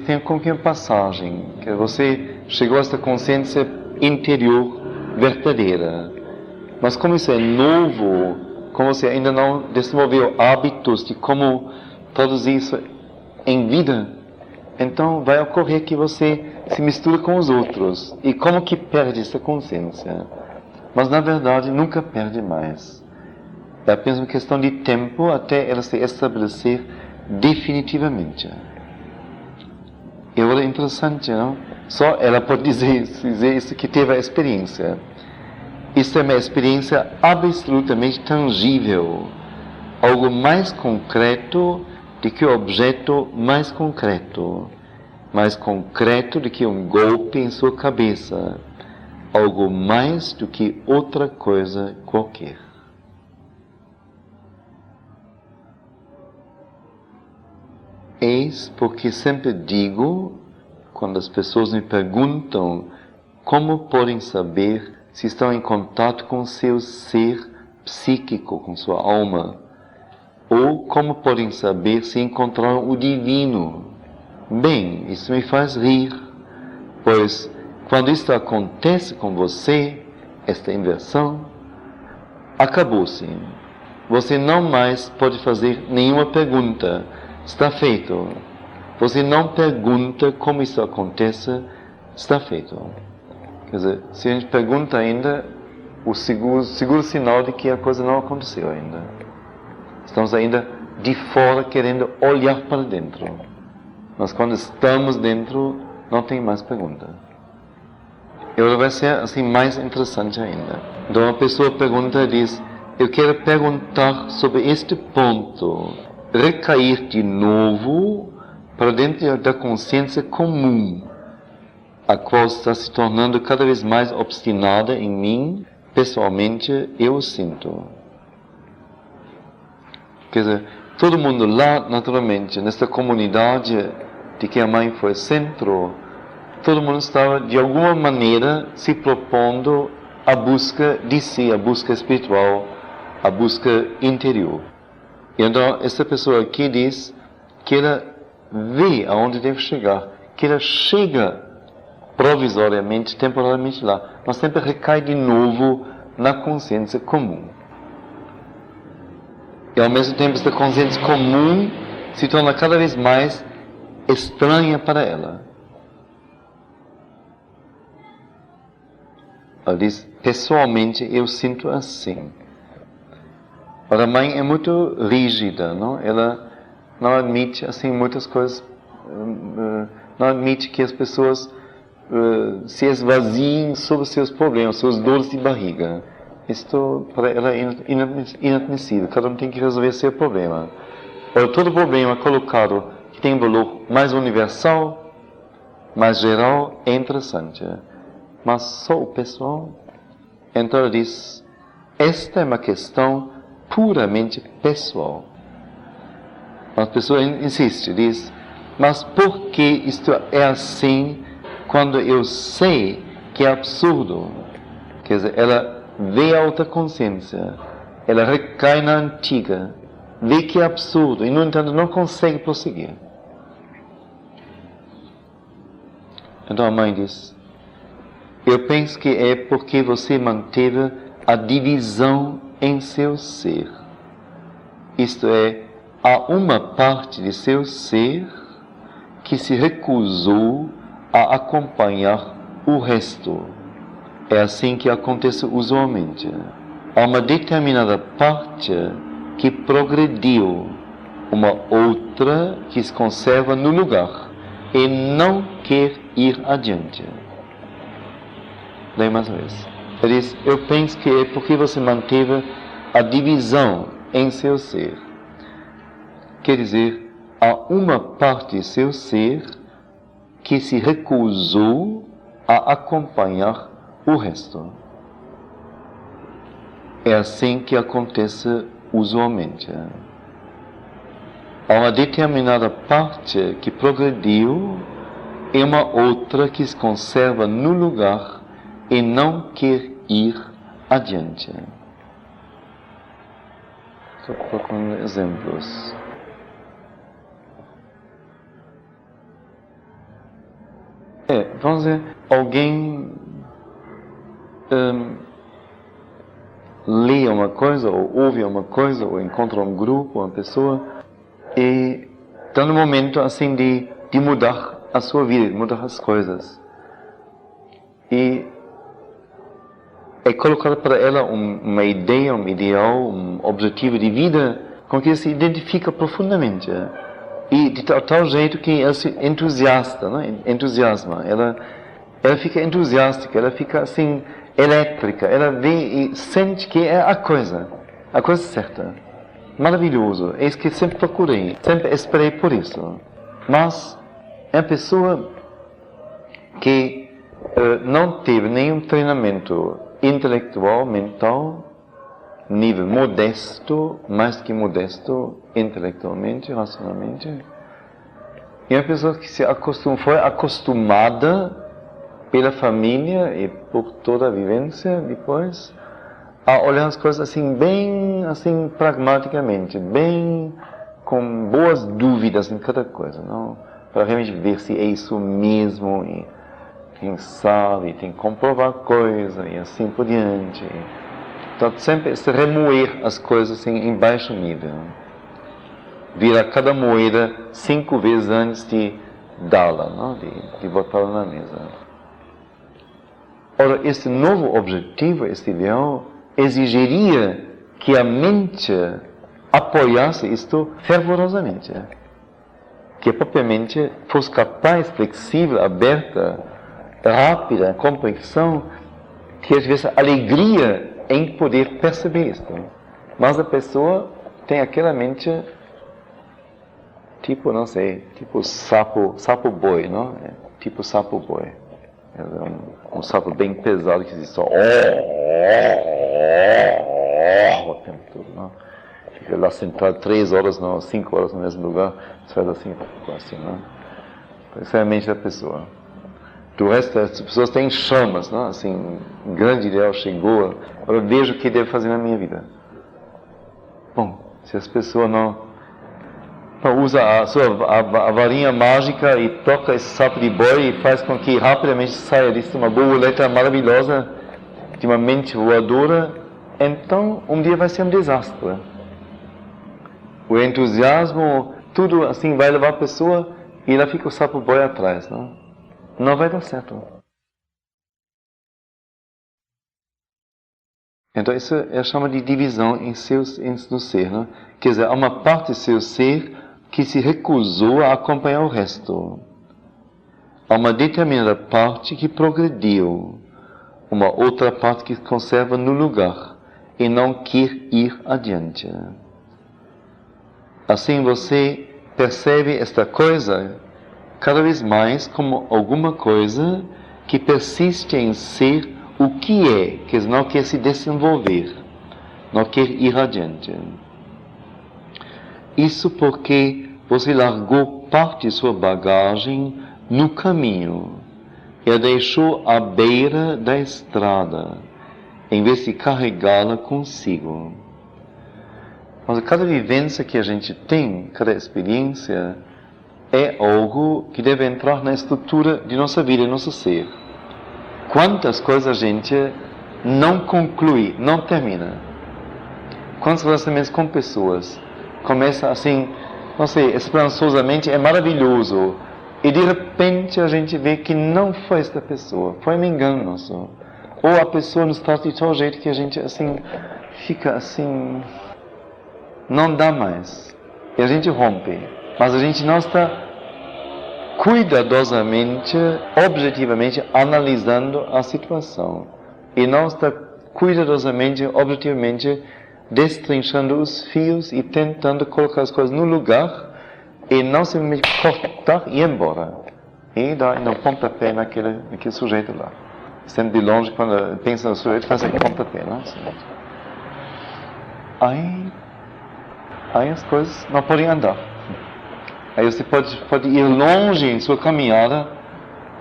tem como que uma passagem, que você chegou a esta consciência interior verdadeira. Mas como isso é novo, como você ainda não desenvolveu hábitos de como produzir isso em vida, então vai ocorrer que você se mistura com os outros. E como que perde essa consciência? Mas na verdade nunca perde mais. É apenas uma questão de tempo até ela se estabelecer definitivamente. E agora é interessante, não? Só ela pode dizer isso que teve a experiência. Isso é uma experiência absolutamente tangível. Algo mais concreto do que o objeto mais concreto. Mais concreto do que um golpe em sua cabeça. Algo mais do que outra coisa qualquer. Eis porque sempre digo, quando as pessoas me perguntam como podem saber se estão em contato com seu ser psíquico, com sua alma, ou como podem saber se encontraram o divino. Bem, isso me faz rir, pois quando isto acontece com você, esta inversão, acabou-se. Você não mais pode fazer nenhuma pergunta. Está feito. Você não pergunta como isso acontece, está feito. Quer dizer, se a gente pergunta ainda, o seguro sinal de que a coisa não aconteceu ainda. Estamos ainda de fora querendo olhar para dentro. Mas quando estamos dentro, não tem mais pergunta. E agora vai ser assim mais interessante ainda. Então uma pessoa pergunta e diz, eu quero perguntar sobre este ponto. Recair de novo para dentro da consciência comum, a qual está se tornando cada vez mais obstinada em mim, pessoalmente, eu o sinto. Quer dizer, todo mundo lá, naturalmente, nesta comunidade de que a mãe foi centro, todo mundo estava, de alguma maneira, se propondo a busca de si, a busca espiritual, a busca interior. E então, essa pessoa aqui diz que ela vê aonde deve chegar, que ela chega provisoriamente, temporariamente lá, mas sempre recai de novo na consciência comum. E ao mesmo tempo, essa consciência comum se torna cada vez mais estranha para ela. Ela diz, pessoalmente, eu sinto assim. A mãe é muito rígida, não? Ela não admite assim muitas coisas, não admite que as pessoas se esvaziem sobre seus problemas, suas dores de barriga. isto para ela é inadmissível. Cada um tem que resolver seu problema. Ou todo problema colocado que tem valor mais universal, mais geral, é interessante. Mas só o pessoal, então ela diz, esta é uma questão puramente pessoal. A pessoa insiste, diz, mas por que isto é assim quando eu sei que é absurdo? Quer dizer, ela vê a outra consciência, ela recai na antiga, vê que é absurdo e, no entanto, não consegue prosseguir. Então a mãe diz, eu penso que é porque você manteve a divisão em seu ser. Isto é, há uma parte de seu ser que se recusou a acompanhar o resto. É assim que acontece usualmente. Há uma determinada parte que progrediu, uma outra que se conserva no lugar e não quer ir adiante. Daí mais uma vez. Ele diz, eu penso que é porque você manteve a divisão em seu ser. Quer dizer, há uma parte de seu ser que se recusou a acompanhar o resto. É assim que acontece usualmente. Há uma determinada parte que progrediu e uma outra que se conserva no lugar e não quer ir adiante. Estou procurando exemplos. Vamos dizer, alguém lê uma coisa, ou ouve uma coisa, ou encontra um grupo, uma pessoa, e está no momento assim de mudar a sua vida, de mudar as coisas. E é colocado para ela uma ideia, um ideal, um objetivo de vida com que se identifica profundamente. E de tal jeito que ela se entusiasma, ela fica entusiástica, ela fica assim, elétrica, ela vê e sente que é a coisa certa. Maravilhoso, é isso que sempre procurei, sempre esperei por isso. Mas é uma pessoa que não teve nenhum treinamento intelectual, mental, nível modesto, mais que modesto, intelectualmente, racionalmente. E uma pessoa que foi acostumada pela família e por toda a vivência depois a olhar as coisas assim, bem assim, pragmaticamente, bem com boas dúvidas em cada coisa, não? Para realmente ver se é isso mesmo, e quem sabe, tem que comprovar coisa e assim por diante. Então, sempre se remoer as coisas assim, em baixo nível. Virar cada moeda 5 vezes antes de dá-la, não? De botá-la na mesa. Ora, este novo objetivo, este ideal, exigiria que a mente apoiasse isto fervorosamente. Que a própria mente fosse capaz, flexível, aberta, rápida, compreensão, que tivesse alegria em poder perceber isto. Mas a pessoa tem aquela mente tipo, não sei, tipo sapo-boi, não? Tipo sapo-boi. É um sapo bem pesado que diz só o tempo todo, não? Fica lá sentado 3 horas, não, 5 horas no mesmo lugar, faz assim, não? Essa é a mente da pessoa. Do resto, as pessoas têm chamas, não? Assim, um grande ideal chegou, agora vejo o que devo fazer na minha vida. Bom, se as pessoas não usa a varinha mágica e toca esse sapo de boi e faz com que rapidamente saia disso uma borboleta maravilhosa, de uma mente voadora, então um dia vai ser um desastre. O entusiasmo, tudo assim vai levar a pessoa e ela fica o sapo boi atrás, não? Não vai dar certo. Então isso é chama de divisão no ser, não? Quer dizer, há uma parte do seu ser que se recusou a acompanhar o resto. Há uma determinada parte que progrediu, uma outra parte que se conserva no lugar e não quer ir adiante. Assim você percebe esta coisa cada vez mais como alguma coisa que persiste em ser o que não quer se desenvolver, não quer ir adiante. Isso porque você largou parte de sua bagagem no caminho e a deixou à beira da estrada, em vez de carregá-la consigo. Mas cada vivência que a gente tem, cada experiência, é algo que deve entrar na estrutura de nossa vida, nosso ser. Quantas coisas a gente não conclui, não termina. Quantos relacionamentos com pessoas começa assim, não sei, esperançosamente, é maravilhoso, e de repente a gente vê que não foi esta pessoa, foi um engano nosso. Ou a pessoa nos trata de tal jeito que a gente assim, fica assim, não dá mais. E a gente rompe. Mas a gente não está cuidadosamente, objetivamente analisando a situação. E não está cuidadosamente, objetivamente destrinchando os fios e tentando colocar as coisas no lugar e não simplesmente cortar e ir embora. E dar um pontapé naquele sujeito lá. Sempre de longe, quando pensa no sujeito, faz um pontapé, não? Aí as coisas não podem andar. Aí você pode ir longe em sua caminhada.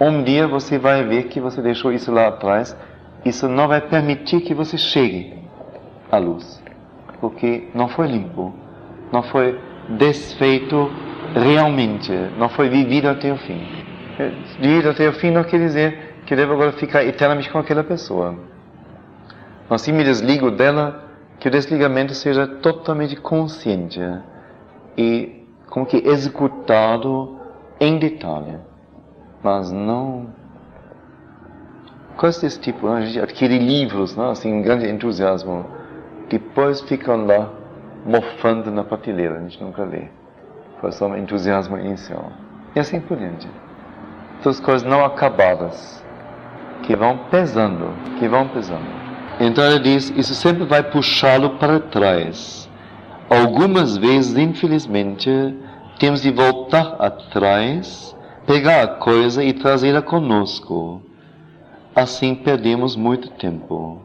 Um dia você vai ver que você deixou isso lá atrás. Isso não vai permitir que você chegue à luz. Porque não foi limpo. Não foi desfeito realmente. Não foi vivido até o fim. Vivido até o fim não quer dizer que deve agora ficar eternamente com aquela pessoa. Mas se me desligo dela, que o desligamento seja totalmente consciente e como que executado em detalhe, mas não coisas desse tipo. A gente adquire livros, não? Assim, um grande entusiasmo, depois ficam lá mofando na prateleira, a gente nunca lê. Foi só um entusiasmo inicial e assim por diante. Essas coisas não acabadas que vão pesando. Então ele diz, isso sempre vai puxá-lo para trás. Algumas vezes, infelizmente, temos de voltar atrás, pegar a coisa e trazê-la conosco. Assim perdemos muito tempo.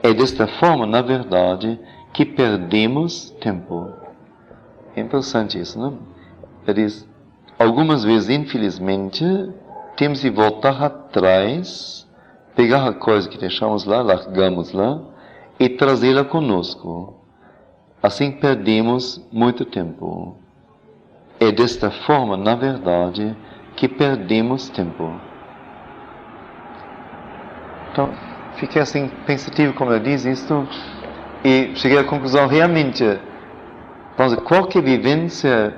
É desta forma, na verdade, que perdemos tempo. É interessante isso, não? Ele diz, algumas vezes, infelizmente, temos de voltar atrás, pegar a coisa que deixamos lá, largamos lá, e trazê-la conosco. Assim perdemos muito tempo. É desta forma, na verdade, que perdemos tempo. Então, fiquei assim pensativo como ele diz isto, e cheguei à conclusão, realmente, qualquer vivência,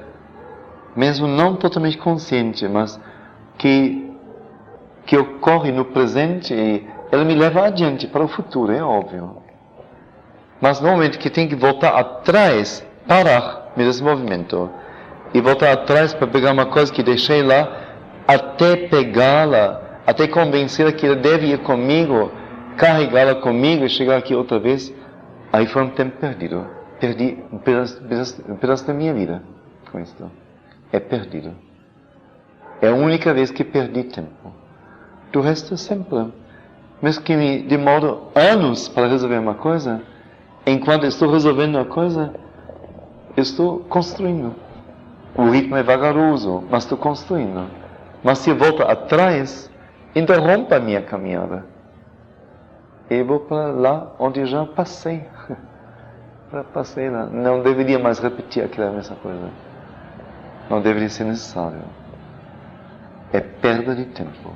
mesmo não totalmente consciente, mas que ocorre no presente, e ela me leva adiante para o futuro, é óbvio. Mas no momento que tem que voltar atrás, parar meu desenvolvimento, e voltar atrás para pegar uma coisa que deixei lá, até pegá-la, até convencê-la que ela deve ir comigo, carregá-la comigo e chegar aqui outra vez, aí foi um tempo perdido. Perdi um pedaço da minha vida com isso. É perdido. É a única vez que perdi tempo. Do resto é sempre. Mesmo que me demore anos para resolver uma coisa, enquanto estou resolvendo a coisa, estou construindo. O ritmo é vagaroso, mas estou construindo. Mas se eu volto atrás, interrompo a minha caminhada. E vou para lá onde já passei. Passei lá. Não deveria mais repetir aquela mesma coisa. Não deveria ser necessário. É perda de tempo.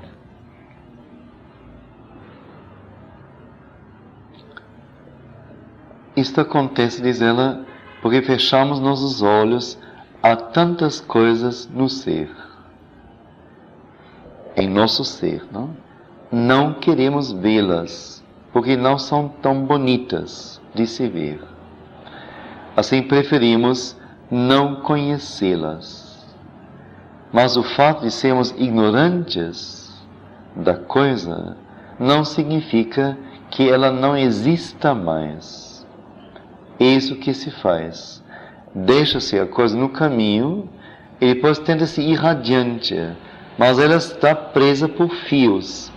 Isto acontece, diz ela, porque fechamos nossos olhos a tantas coisas no ser. Em nosso ser, não? Não queremos vê-las, porque não são tão bonitas de se ver. Assim preferimos não conhecê-las. Mas o fato de sermos ignorantes da coisa não significa que ela não exista mais. É isso que se faz. Deixa-se a coisa no caminho e depois tenta-se ir adiante, mas ela está presa por fios.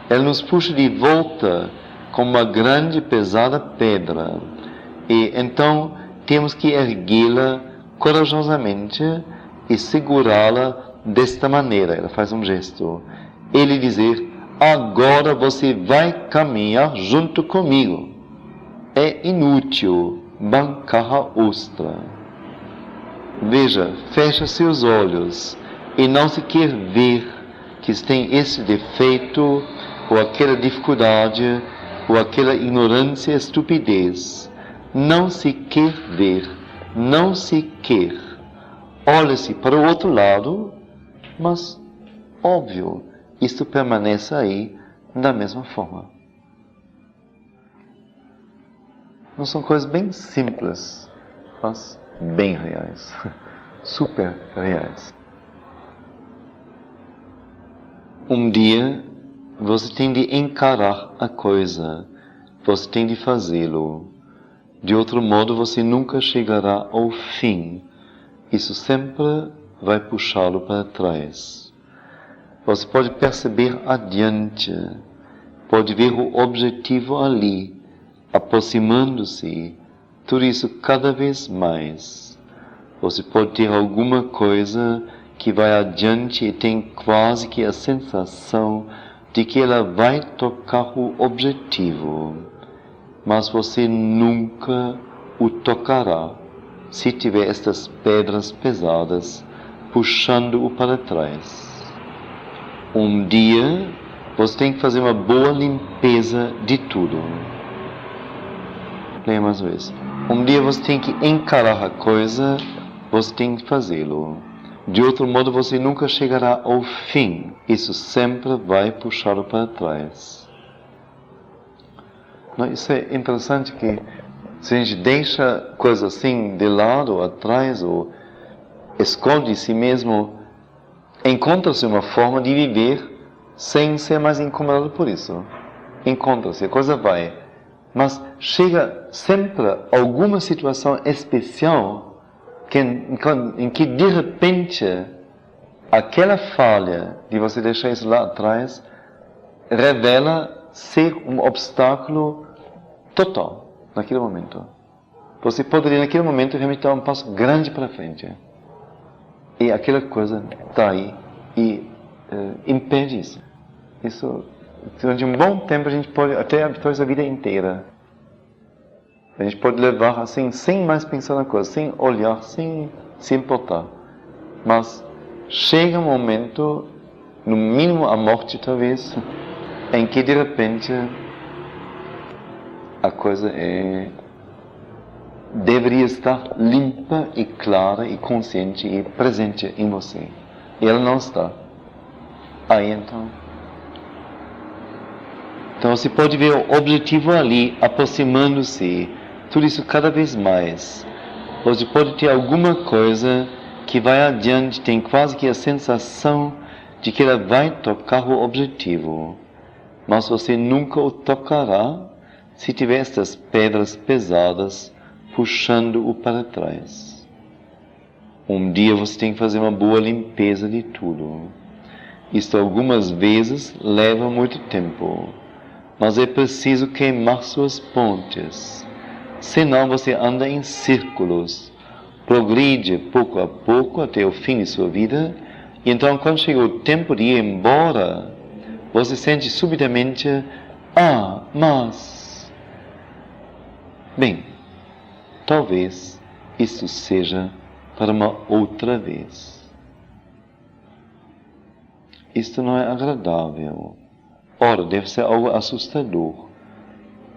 Ela nos puxa de volta como uma grande, pesada pedra. E então temos que erguê-la corajosamente e segurá-la desta maneira. Ela faz um gesto. Ele dizer: agora você vai caminhar junto comigo. É inútil bancar a ostra. Veja, fecha seus olhos e não se quer ver que tem esse defeito, ou aquela dificuldade, ou aquela ignorância, estupidez. Não se quer ver, não se quer. Olha-se para o outro lado, mas, óbvio, isto permanece aí da mesma forma. Não são coisas bem simples, mas bem reais, super reais. Um dia, você tem de encarar a coisa, você tem de fazê-lo. De outro modo, você nunca chegará ao fim. Isso sempre vai puxá-lo para trás. Você pode perceber adiante, pode ver o objetivo ali, aproximando-se, tudo isso cada vez mais. Você pode ter alguma coisa que vai adiante e tem quase que a sensação de que ela vai tocar o objetivo, mas você nunca o tocará se tiver estas pedras pesadas puxando-o para trás. Um dia você tem que fazer uma boa limpeza de tudo. Leia mais uma vez. Um dia você tem que encarar a coisa, você tem que fazê-lo. De outro modo, você nunca chegará ao fim. Isso sempre vai puxá-lo para trás. Não, isso é interessante que se a gente deixa coisa assim de lado, atrás, ou esconde si mesmo, encontra-se uma forma de viver sem ser mais incomodado por isso. Encontra-se, a coisa vai. Mas chega sempre alguma situação especial em que de repente aquela falha de você deixar isso lá atrás revela ser um obstáculo total naquele momento. Você poderia naquele momento realmente dar um passo grande para frente. E aquela coisa está aí e impede isso. Isso, durante um bom tempo, a gente pode, até depois da vida inteira, a gente pode levar assim, sem mais pensar na coisa, sem olhar, sem se importar. Mas chega um momento, no mínimo a morte talvez, em que de repente a coisa deveria estar limpa e clara e consciente e presente em você. E ela não está. Aí então você pode ver o objetivo ali, aproximando-se, tudo isso cada vez mais. Você pode ter alguma coisa que vai adiante, tem quase que a sensação de que ela vai tocar o objetivo. Mas você nunca o tocará se tiver estas pedras pesadas puxando-o para trás. Um dia você tem que fazer uma boa limpeza de tudo. Isto algumas vezes leva muito tempo, mas é preciso queimar suas pontes. Senão você anda em círculos, progride pouco a pouco até o fim de sua vida, e então quando chega o tempo de ir embora, você sente subitamente: mas... Bem, talvez isso seja para uma outra vez. Isto não é agradável. Ora, deve ser algo assustador,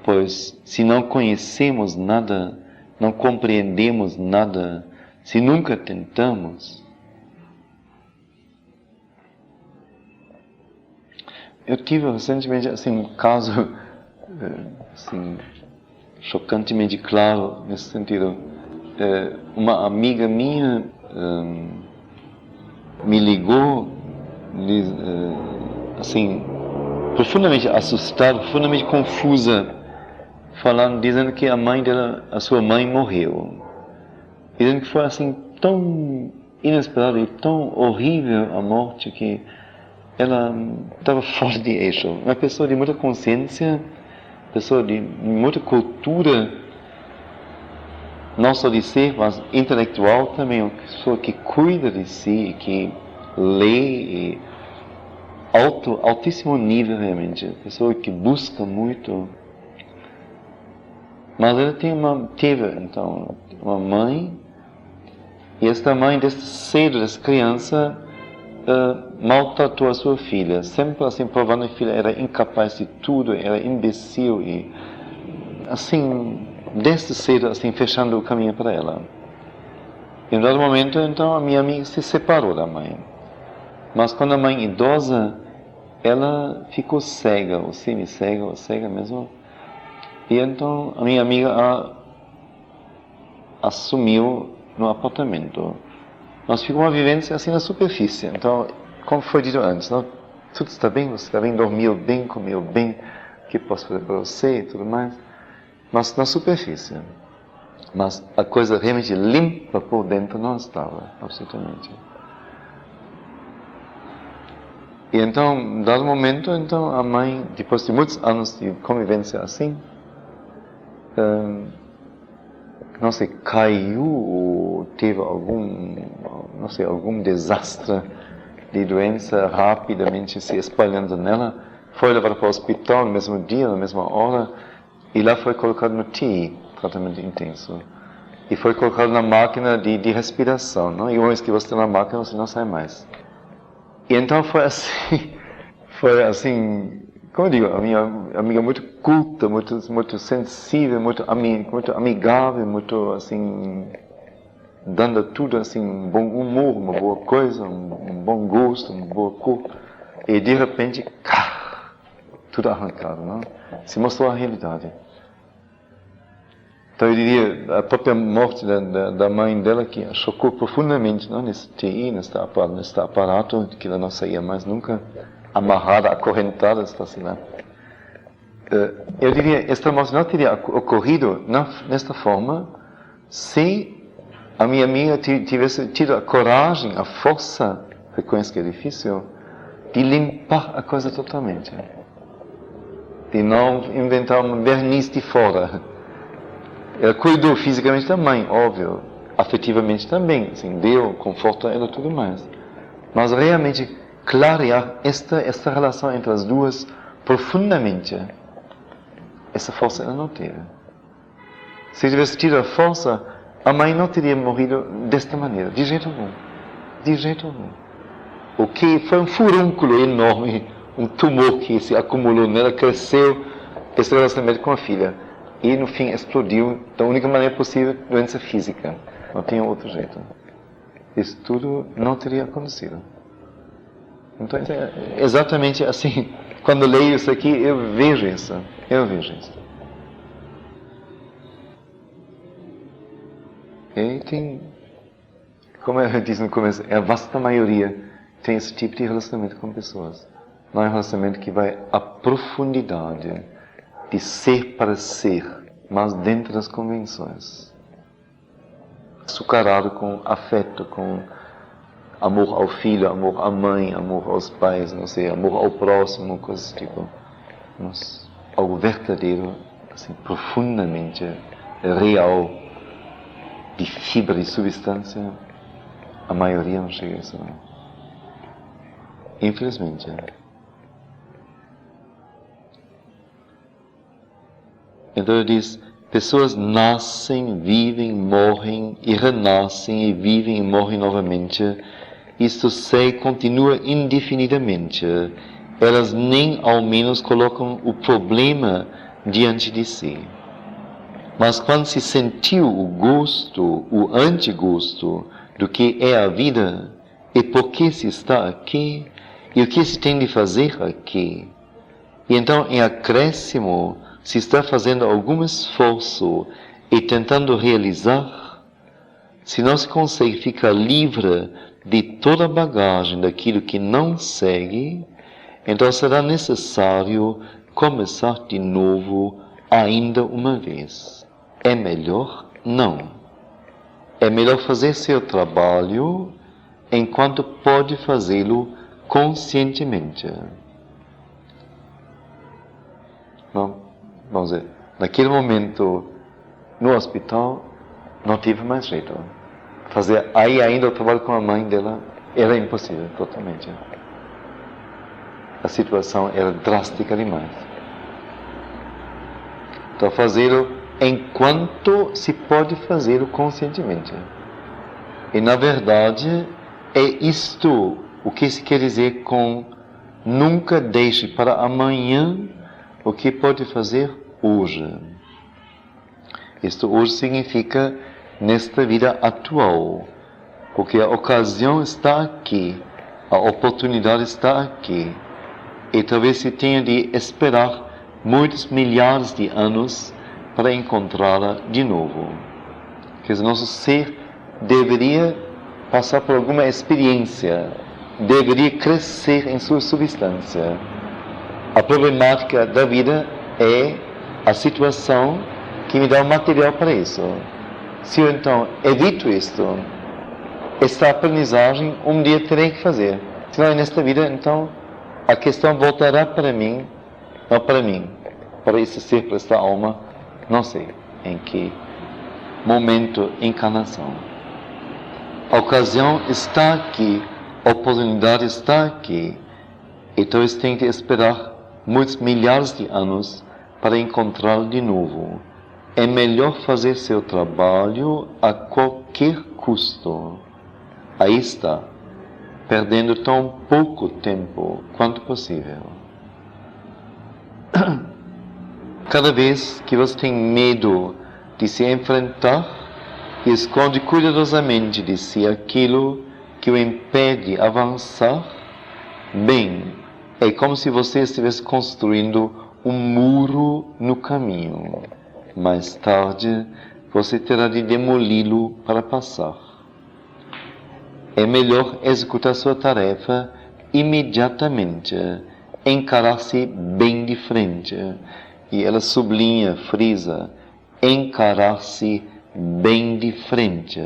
pois se não conhecemos nada, não compreendemos nada, se nunca tentamos. Eu tive recentemente assim, um caso assim, chocantemente claro nesse sentido. Uma amiga minha me ligou, assim, profundamente assustada, profundamente confusa, dizendo que a sua mãe morreu. Dizendo que foi assim tão inesperado e tão horrível a morte que ela estava fora de eixo. Uma pessoa de muita consciência, pessoa de muita cultura, não só de ser, mas intelectual também, uma pessoa que cuida de si, que lê, altíssimo nível realmente, pessoa que busca muito. Mas ela teve então uma mãe, e esta mãe, desde cedo, dessa criança, maltratou a sua filha, sempre assim provando que a filha era incapaz de tudo, era imbecil e assim, desde cedo, assim, fechando o caminho para ela. E em dado momento, então, a minha amiga se separou da mãe. Mas quando a mãe idosa, ela ficou cega, ou semi-cega, ou cega mesmo. E então a minha amiga assumiu no apartamento. Nós ficamos uma vivência assim na superfície. Então, como foi dito antes, não? Tudo está bem, você está bem, dormiu bem, comeu bem, o que posso fazer para você e tudo mais. Mas na superfície. Mas a coisa realmente limpa por dentro não estava, absolutamente. E então, dado momento, então a mãe, depois de muitos anos de convivência assim, não sei, caiu ou teve algum desastre de doença rapidamente se espalhando nela, foi levada para o hospital no mesmo dia, na mesma hora, e lá foi colocado no TI, tratamento intenso. E foi colocado na máquina de respiração, não? E uma vez que você está na máquina, você não sai mais. E então foi assim, como eu digo, a minha amiga muito culta, muito sensível, muito amigável, muito assim, dando tudo assim, um bom humor, uma boa coisa, um bom gosto, uma boa cor. E de repente, tudo arrancado, não? Se mostrou a realidade. Então eu diria, a própria morte da mãe dela que a chocou profundamente, não? Nesse TI, nesse aparato, que ela não saía mais nunca, amarrada, acorrentada, está assim lá. Eu diria, esta morte não teria ocorrido nesta forma se a minha amiga tivesse tido a coragem, a força, reconheço que é difícil, de limpar a coisa totalmente. De não inventar um verniz de fora. Ela cuidou fisicamente da mãe, óbvio, afetivamente também, assim, deu conforto a ela e tudo mais. Mas realmente clarear esta relação entre as duas profundamente, essa força ela não teve. Se tivesse tido a força, a mãe não teria morrido desta maneira, de jeito algum. De jeito algum. O que foi um furúnculo enorme, um tumor que se acumulou nela, cresceu esse relacionamento com a filha. E no fim explodiu da única maneira possível, doença física. Não tinha outro jeito. Isso tudo não teria acontecido. Então é exatamente assim, quando leio isso aqui, eu vejo isso. E tem, como eu disse no começo, a vasta maioria tem esse tipo de relacionamento com pessoas. Não é um relacionamento que vai à profundidade de ser para ser, mas dentro das convenções. Açucarado com afeto, com amor ao filho, amor à mãe, amor aos pais, não sei, amor ao próximo, coisas tipo. Mas algo verdadeiro, assim, profundamente real, de fibra, de substância, a maioria não chega a isso, não. Infelizmente. Então ele diz, pessoas nascem, vivem, morrem e renascem e vivem e morrem novamente. Isto sei, continua indefinidamente. Elas nem ao menos colocam o problema diante de si. Mas quando se sentiu o gosto, o antigosto do que é a vida, e por que se está aqui, e o que se tem de fazer aqui, e então em acréscimo, se está fazendo algum esforço e tentando realizar, se não se consegue ficar livre de toda a bagagem daquilo que não segue, Então será necessário começar de novo ainda uma vez. É melhor? Não. É melhor fazer seu trabalho enquanto pode fazê-lo conscientemente. Não, vamos dizer, naquele momento, no hospital, não tive mais jeito. Fazer aí ainda o trabalho com a mãe dela era impossível, totalmente. A situação era drástica demais. Então, fazê-lo enquanto se pode fazê-lo conscientemente. E, na verdade, é isto o que se quer dizer com nunca deixe para amanhã o que pode fazer hoje. Isto hoje significa nesta vida atual, porque a ocasião está aqui, a oportunidade está aqui, e talvez se tenha de esperar muitos milhares de anos para encontrá-la de novo. Quer dizer, nosso ser deveria passar por alguma experiência, deveria crescer em sua substância. A problemática da vida é a situação que me dá o material para isso. Se eu então evito isto, esta aprendizagem um dia terei que fazer. Se não é nesta vida, então a questão voltará para mim, não para mim, para esse ser, para esta alma, não sei em que momento, encarnação. A ocasião está aqui, a oportunidade está aqui, então eu tenho que esperar muitos milhares de anos para encontrá-lo de novo. É melhor fazer seu trabalho a qualquer custo. Aí está, perdendo tão pouco tempo quanto possível. Cada vez que você tem medo de se enfrentar, e esconde cuidadosamente de si aquilo que o impede de avançar, bem, é como se você estivesse construindo um muro no caminho. Mais tarde, você terá de demoli-lo para passar. É melhor executar sua tarefa imediatamente, encarar-se bem de frente. E ela sublinha, frisa, encarar-se bem de frente.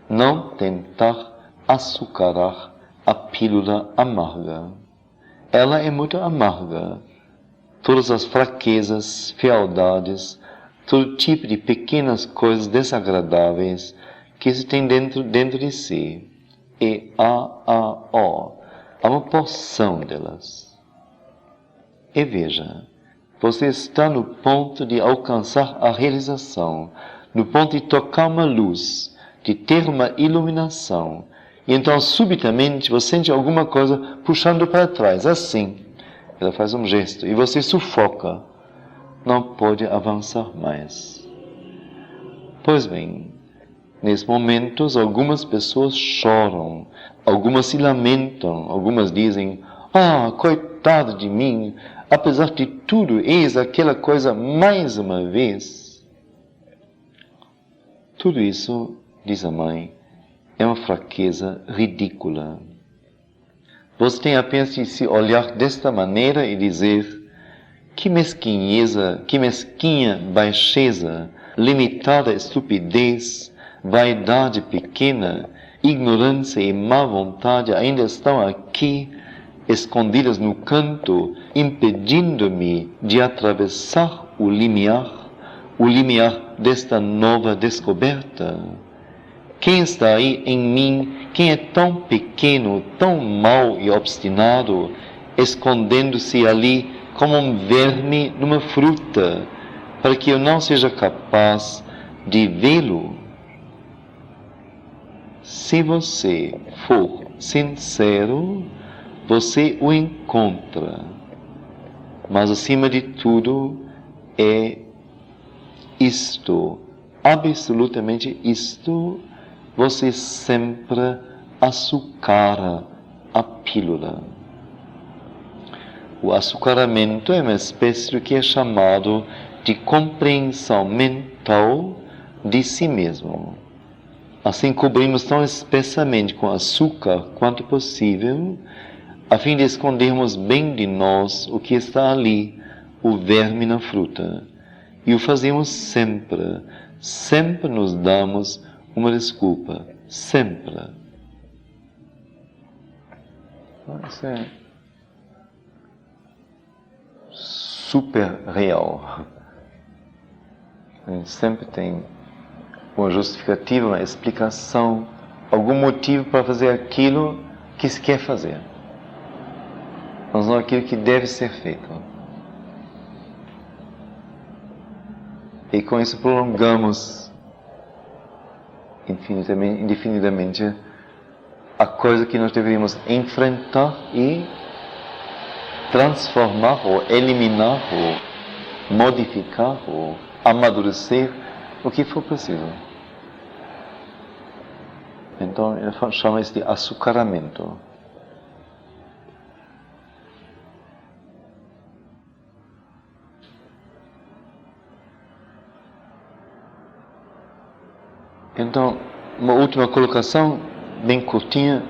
Não tentar açucarar a pílula amarga. Ela é muito amarga. Todas as fraquezas, fealdades, todo tipo de pequenas coisas desagradáveis que se tem dentro de si. E há uma porção delas. E veja, você está no ponto de alcançar a realização, no ponto de tocar uma luz, de ter uma iluminação, e então subitamente você sente alguma coisa puxando para trás, assim. Ela faz um gesto e você sufoca, não pode avançar mais. Pois bem, nesses momentos algumas pessoas choram, algumas se lamentam, algumas dizem, coitado de mim, apesar de tudo, eis aquela coisa mais uma vez. Tudo isso, diz a mãe, é uma fraqueza ridícula. Você tem apenas de se olhar desta maneira e dizer, que mesquinheza, que mesquinha baixeza, limitada estupidez, vaidade pequena, ignorância e má vontade ainda estão aqui, escondidas no canto, impedindo-me de atravessar o limiar desta nova descoberta. Quem está aí em mim, quem é tão pequeno, tão mau e obstinado, escondendo-se ali como um verme numa fruta, para que eu não seja capaz de vê-lo? Se você for sincero, você o encontra. Mas acima de tudo é isto, absolutamente isto, você sempre açucara a pílula. O açucaramento é uma espécie do que é chamado de compreensão mental de si mesmo. Assim cobrimos tão espessamente com açúcar quanto possível a fim de escondermos bem de nós o que está ali, o verme na fruta. E o fazemos sempre, sempre nos damos uma desculpa, sempre. Isso é super real. A gente sempre tem uma justificativa, uma explicação, algum motivo para fazer aquilo que se quer fazer, mas não aquilo que deve ser feito. E com isso prolongamos indefinidamente a coisa que nós deveríamos enfrentar e transformar, ou eliminar, ou modificar, ou amadurecer, o que for preciso. Então, ele chama isso de açucaramento. Então, uma última colocação, bem curtinha,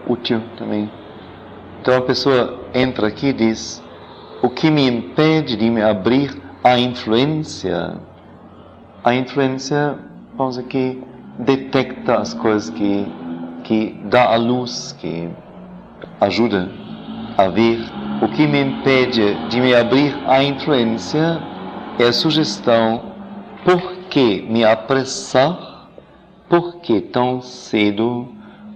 útil também. Então a pessoa entra aqui e diz: o que me impede de me abrir à influência? A influência, vamos aqui, detecta as coisas que dá à luz, que ajuda a ver. O que me impede de me abrir à influência é a sugestão: por que me apressar? Por que tão cedo,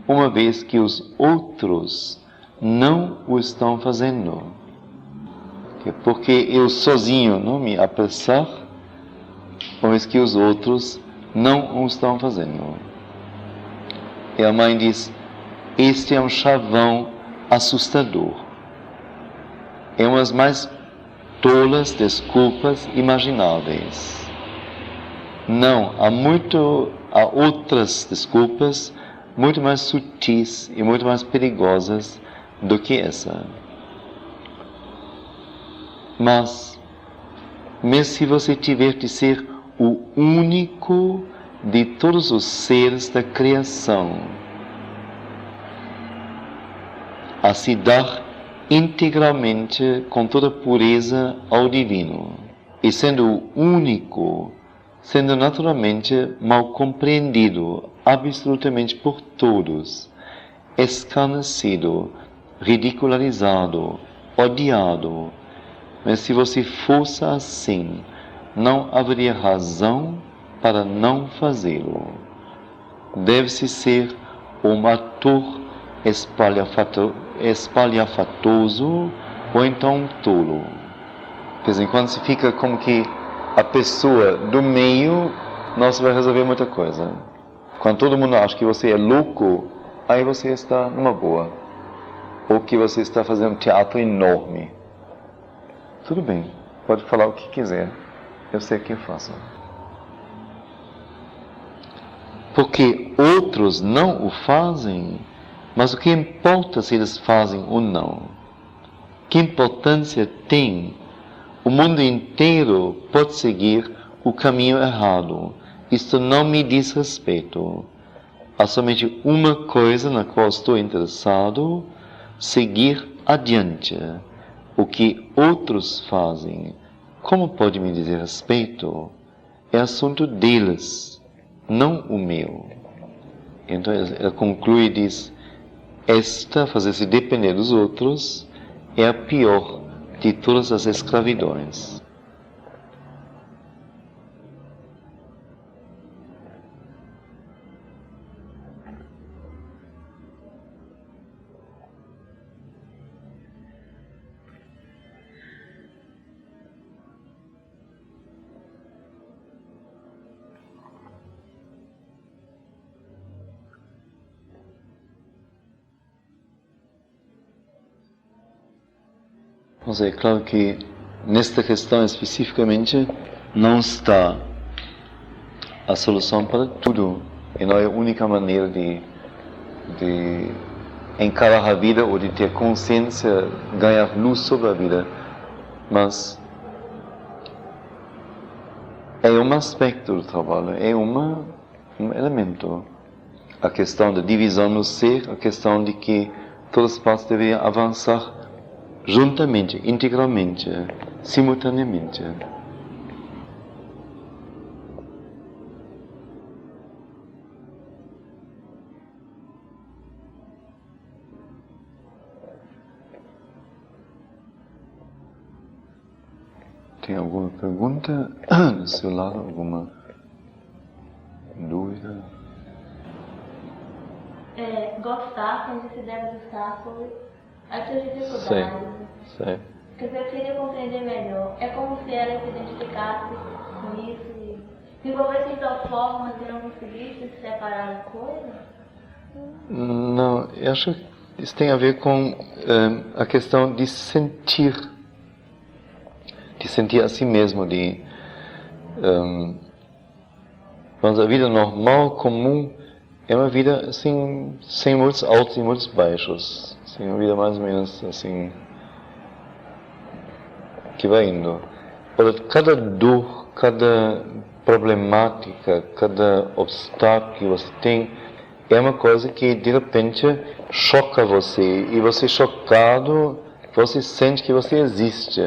uma vez que os outros não o estão fazendo? Porque eu sozinho não me apressar, uma vez que os outros não o estão fazendo. E a mãe diz: este é um chavão assustador. É uma das mais tolas desculpas imagináveis. Não, há outras desculpas muito mais sutis e muito mais perigosas do que essa. Mas, mesmo se você tiver de ser o único de todos os seres da criação a se dar integralmente, com toda pureza, ao divino, e sendo o único, sendo naturalmente mal compreendido absolutamente por todos, escarnecido, ridicularizado, odiado. Mas se você fosse assim, não haveria razão para não fazê-lo. Deve-se ser um ator espalhafatoso ou então um tolo. De vez em quando se fica como que a pessoa do meio não se vai resolver muita coisa. Quando todo mundo acha que você é louco, aí você está numa boa. Ou que você está fazendo um teatro enorme. Tudo bem, pode falar o que quiser. Eu sei o que eu faço. Porque outros não o fazem, mas o que importa se eles fazem ou não? Que importância tem? O mundo inteiro pode seguir o caminho errado. Isto não me diz respeito. Há somente uma coisa na qual estou interessado: seguir adiante. O que outros fazem, como pode me dizer respeito? É assunto deles, não o meu. Então ela conclui e diz: fazer-se depender dos outros, é a pior de todas as escravidões. Mas é claro que nesta questão especificamente não está a solução para tudo. E não é a única maneira de encarar a vida ou de ter consciência, ganhar luz sobre a vida. Mas é um aspecto do trabalho, é um elemento. A questão da divisão no ser, a questão de que todas as partes deveriam avançar juntamente, integralmente, simultaneamente. Tem alguma pergunta do seu lado? Alguma dúvida? Gostar, quando se deve gostar sobre as suas dificuldades. Sei. Porque eu queria compreender melhor. É como se ela se identificasse com isso e desenvolvesse de tal forma que não conseguisse se separar da coisa? Não, eu acho que isso tem a ver com a questão de sentir a si mesmo, mas a vida normal, comum, é uma vida assim, sem muitos altos e muitos baixos, assim, uma vida mais ou menos assim, que vai indo. Cada dor, cada problemática, cada obstáculo que você tem, é uma coisa que de repente choca você, e você chocado, você sente que você existe.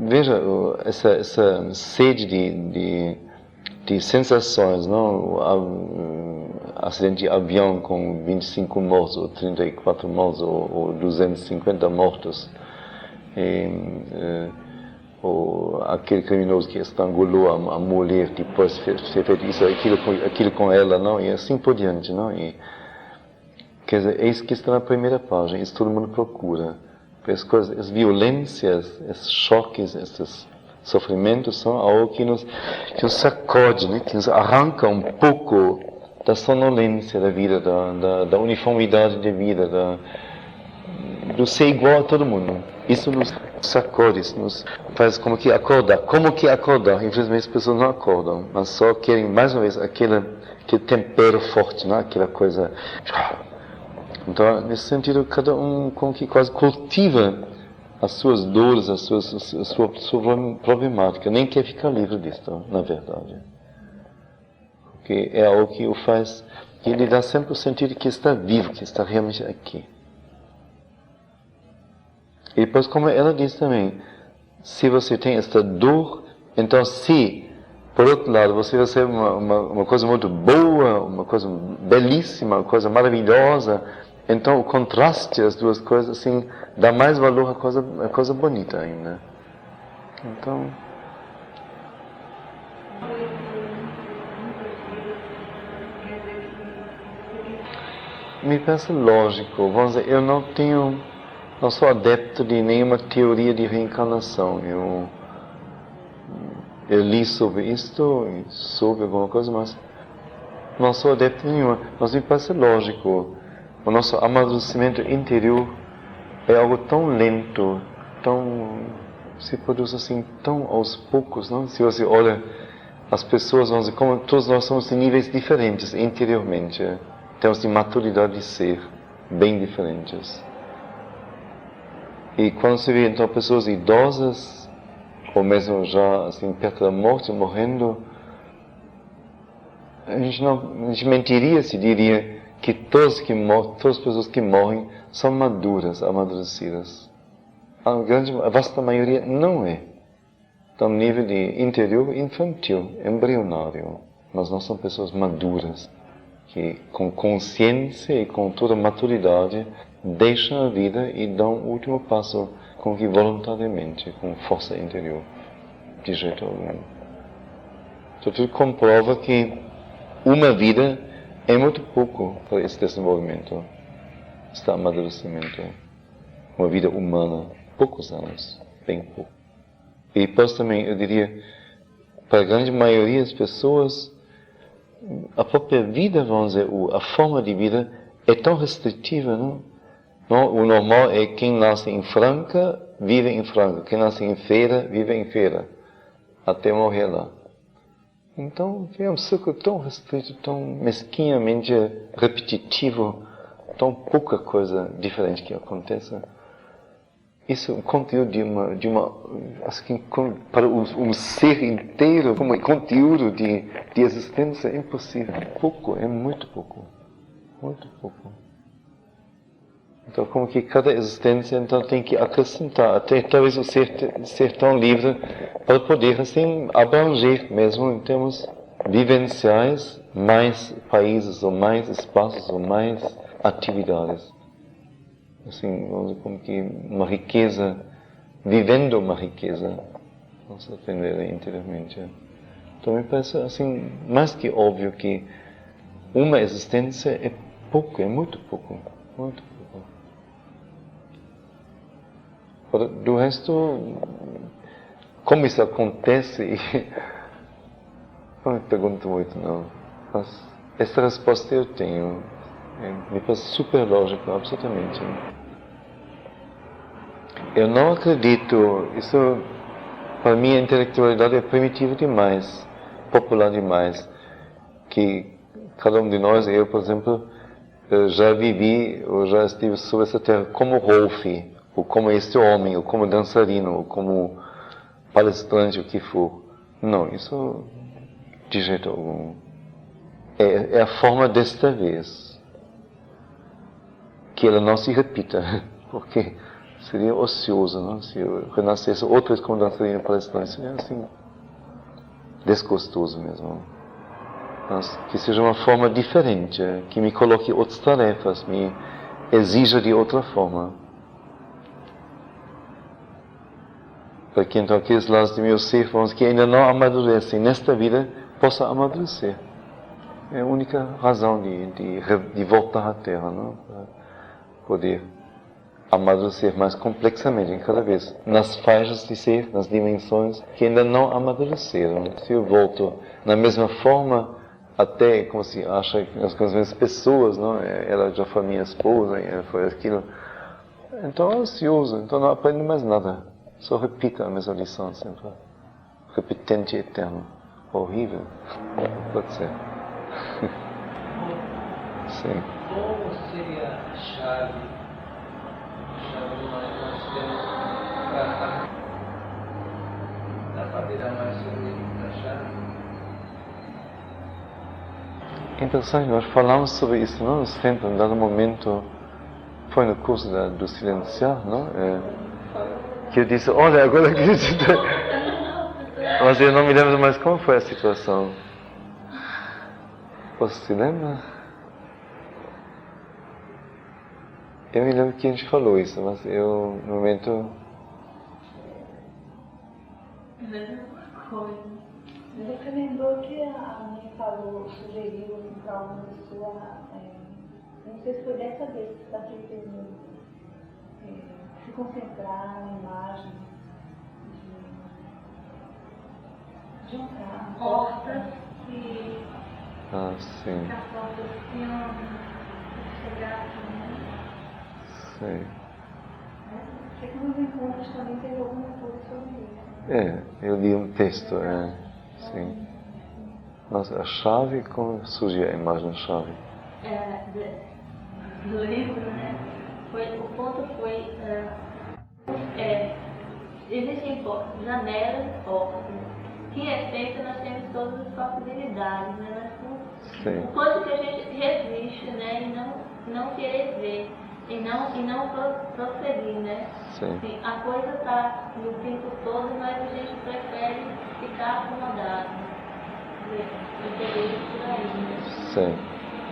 Veja essa sede de sensações, não? Acidente de avião com 25 mortos, ou 34 mortos, ou 250 mortos. Ou aquele criminoso que estrangulou a mulher, depois fez isso, aquilo com ela, não? E assim por diante, não? E, quer dizer, é isso que está na primeira página, isso todo mundo procura. As violências, esses choques, esses sofrimentos são algo que nos sacode, né? Que nos arranca um pouco da sonolência da vida, da uniformidade da vida, do ser igual a todo mundo. Isso nos sacode, isso nos faz como que acordar. Infelizmente as pessoas não acordam, mas só querem mais uma vez aquele tempero forte, né? Aquela coisa. Então, nesse sentido, cada um como que quase cultiva as suas dores, a sua problemática. Nem quer ficar livre disso, na verdade. Porque é algo que o faz, que ele dá sempre o sentido que está vivo, que está realmente aqui. E depois, como ela diz também, se você tem esta dor, então se, por outro lado, você recebe uma coisa muito boa, uma coisa belíssima, uma coisa maravilhosa, então o contraste das duas coisas assim dá mais valor à coisa bonita ainda. Então, me parece lógico. Vamos dizer, eu não sou adepto de nenhuma teoria de reencarnação. Eu li sobre isto, sobre alguma coisa, mas não sou adepto de nenhuma. Mas me parece lógico. O nosso amadurecimento interior é algo tão lento, se produz assim tão aos poucos, não? Se você olha as pessoas, vamos dizer, como todos nós somos em níveis diferentes interiormente, temos de maturidade de ser bem diferentes. E quando se vê então pessoas idosas, ou mesmo já assim perto da morte, morrendo, a gente mentiria se diria que todas as pessoas que morrem são maduras, amadurecidas. A vasta maioria não é. Está no nível de interior infantil, embrionário. Mas não são pessoas maduras, que com consciência e com toda maturidade deixam a vida e dão o último passo com que voluntariamente, com força interior, de jeito algum. Então tudo comprova que uma vida é muito pouco para esse desenvolvimento, esse amadurecimento. Uma vida humana, poucos anos, bem pouco. E depois também, eu diria, para a grande maioria das pessoas, a própria vida, vamos dizer, a forma de vida é tão restritiva, não? O normal é quem nasce em Franca, vive em Franca. Quem nasce em Feira, vive em Feira. Até morrer lá. Então, é um ciclo tão restrito, tão mesquinhamente repetitivo, tão pouca coisa diferente que acontece. Isso é um conteúdo de uma assim, para um ser inteiro, como conteúdo de existência, é impossível. Pouco, é muito pouco. Muito pouco. Então, como que cada existência então tem que acrescentar, até talvez o ser tão livre para poder assim abranger mesmo em termos vivenciais mais países ou mais espaços ou mais atividades. Assim, como que uma riqueza, vivendo uma riqueza, vamos aprender interiormente. Então me parece assim mais que óbvio que uma existência é pouco, é muito pouco, muito pouco. Do resto, como isso acontece, não me pergunto muito não, mas essa resposta eu tenho, me parece super lógico, absolutamente. Eu não acredito, isso para mim a intelectualidade é primitiva demais, popular demais, que cada um de nós, eu por exemplo, já vivi, ou já estive sobre essa terra como Rolf, ou como este homem, ou como dançarino, ou como palestrante, o que for. Não, isso de jeito algum. É a forma desta vez. Que ela não se repita, porque seria ocioso, não? Se eu renascesse outra vez como dançarino palestrante, seria assim, desgostoso mesmo. Mas que seja uma forma diferente, que me coloque outras tarefas, me exija de outra forma. Para que então aqueles lados de meu ser, que ainda não amadurecem nesta vida, possa amadurecer. É a única razão de voltar à Terra, não? Para poder amadurecer mais complexamente, cada vez, nas faixas de ser, nas dimensões que ainda não amadureceram. Se eu volto na mesma forma, até como se acha as mesmas pessoas, não? Ela já foi minha esposa, ela foi aquilo. Então é ansioso, então não aprendo mais nada. Só repita a mesma lição sempre. Repetente eterno. Horrível. Pode ser. Sim. Como seria a chave que nós temos para virar mais sobre a chave? Interessante, nós falamos sobre isso, não? Sempre, em dado momento, foi no curso do silenciar, não? Que eu disse, olha, agora acredito. Mas eu não me lembro mais como foi a situação. Você se lembra? Eu me lembro que a gente falou isso, mas eu, no momento... Você lembrou que a mãe falou, sugeriu para uma pessoa, não sei se foi dessa vez que está tentando se concentrar na imagem de um carro. Portas que... Ah, sim. Que as portas tinham chegado também. Sei. Sei que nos encontros também teve alguma coisa sobre isso. Eu li um texto, sim. Mas a chave, como surgiu a imagem-chave? Do livro, né? O ponto foi... existem janelas, portas. Que em essência nós temos todas as possibilidades, né? Sim. O quanto que a gente resiste, né? E não querer ver. E não prosseguir, né? Sim. Assim, a coisa está no tempo todo, mas a gente prefere ficar acomodado. Interesse por aí, né? Sim.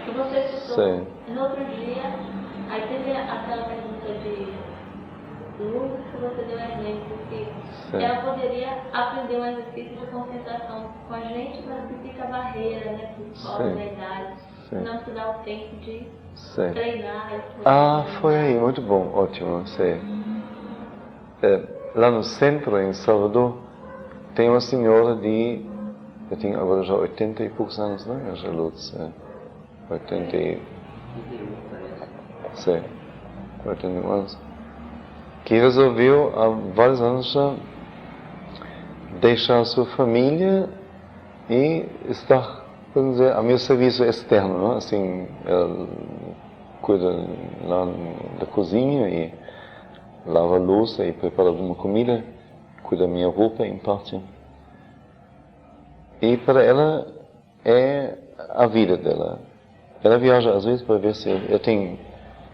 E você citou, Sim. no outro dia, aí teve aquela pergunta de luz que você deu exemplo, que Sim. ela poderia aprender um exercício de concentração com a gente, mas que fica a barreira, né? Por causa da idade. Sim. Não se dá o tempo de Sim. treinar. Foi aí, muito bom, ótimo, sei. Lá no centro, em Salvador, tem uma senhora eu tenho agora já 80 e poucos anos, não é, Lourdes? 80 e... Sei, 81 anos. Que resolveu, há vários anos já, deixar a sua família e estar, vamos dizer, a meu serviço externo, não? Assim, ela cuida lá da cozinha e lava a louça e prepara alguma comida, cuida da minha roupa em parte. E para ela é a vida dela. Ela viaja às vezes para ver se eu tenho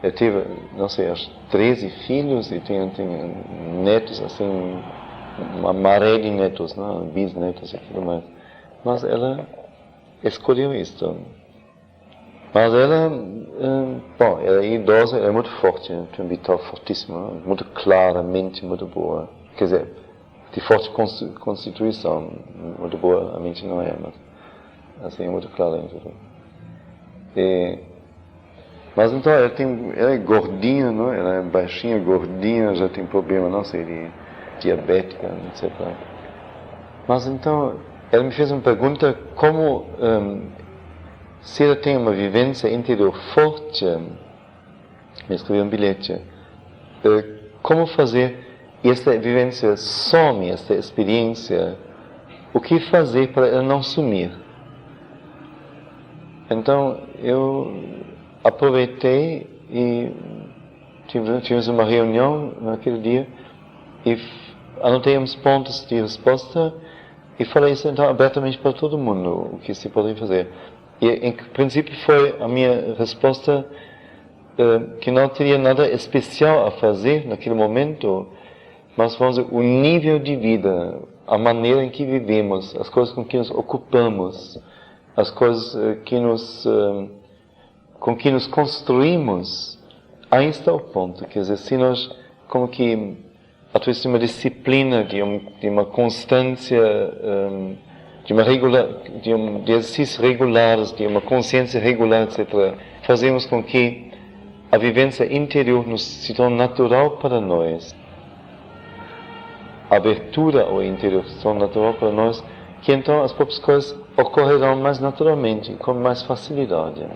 Eu tive, não sei, acho 13 filhos e tinha netos, assim, uma maré de netos, não? Bisnetos e tudo mais. Mas ela escolheu isto. Mas ela, bom, ela é idosa, ela é muito forte, tem um vital fortíssimo, muito clara, mente muito boa. Quer dizer, de forte constituição, muito boa, a mente não é, mas assim, é muito clara em tudo. Mas então, ela é gordinha, não? Ela é baixinha, gordinha, já tem problema, não sei, de diabética, etc. Mas então, ela me fez uma pergunta, como, se ela tem uma vivência interior forte, me escreveu um bilhete, como fazer esta vivência some, esta experiência, o que fazer para ela não sumir? Então, eu aproveitei e tivemos uma reunião naquele dia e anotei uns pontos de resposta e falei isso então abertamente para todo mundo, o que se pode fazer. E em princípio foi a minha resposta que não teria nada especial a fazer naquele momento, mas vamos dizer, o nível de vida, a maneira em que vivemos, as coisas com que nos ocupamos, as coisas com que nos construímos, aí está o ponto. Quer dizer, se nós, como que, através de uma disciplina, de uma constância, de exercícios regulares, de uma consciência regular, etc., fazemos com que a vivência interior se torne natural para nós, a abertura ao interior se torne natural para nós, que então as próprias coisas ocorrerão mais naturalmente, com mais facilidade.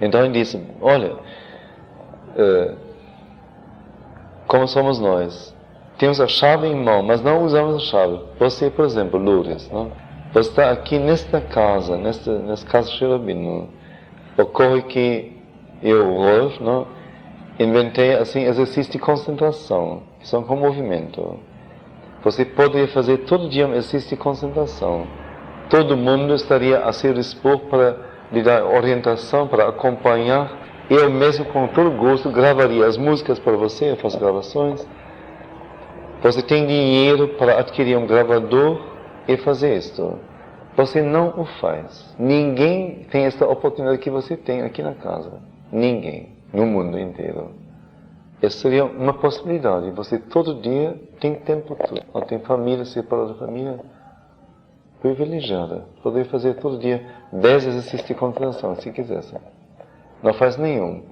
Então ele disse, olha, como somos nós, temos a chave em mão, mas não usamos a chave. Você, por exemplo, Lourdes, não? Você está aqui nesta casa, nesta casa Cherubim, ocorre que eu, Rolf, não? Inventei assim exercícios de concentração, que são com movimento. Você poderia fazer todo dia um exercício de concentração. Todo mundo estaria a seu dispor para lhe dar orientação, para acompanhar. Eu mesmo, com todo gosto, gravaria as músicas para você, eu faço gravações. Você tem dinheiro para adquirir um gravador e fazer isto. Você não o faz. Ninguém tem esta oportunidade que você tem aqui na casa. Ninguém, no mundo inteiro. Essa seria uma possibilidade. Você todo dia tem tempo todo. Não tem família, separada da família. Privilegiada. Poder fazer todo dia 10 exercícios de concentração, se quisesse. Não faz nenhum.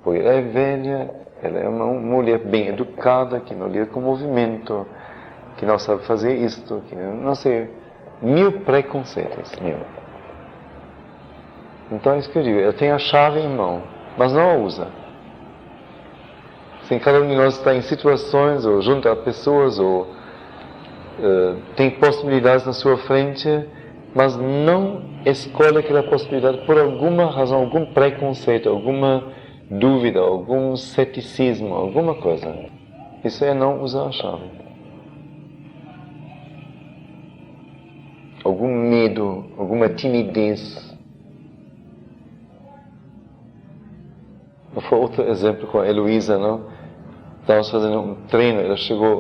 Porque ela é velha, ela é uma mulher bem educada, que não lida com movimento, que não sabe fazer isto, que não sei, 1000 preconceitos, 1000. Então é isso que eu digo, ela tem a chave em mão, mas não a usa. Assim, cada um de nós está em situações, ou junto a pessoas, ou tem possibilidades na sua frente, mas não escolhe aquela possibilidade por alguma razão, algum preconceito, alguma dúvida, algum ceticismo, alguma coisa. Isso é não usar a chave. Algum medo, alguma timidez. Foi outro exemplo com a Heloísa, não? Estávamos fazendo um treino,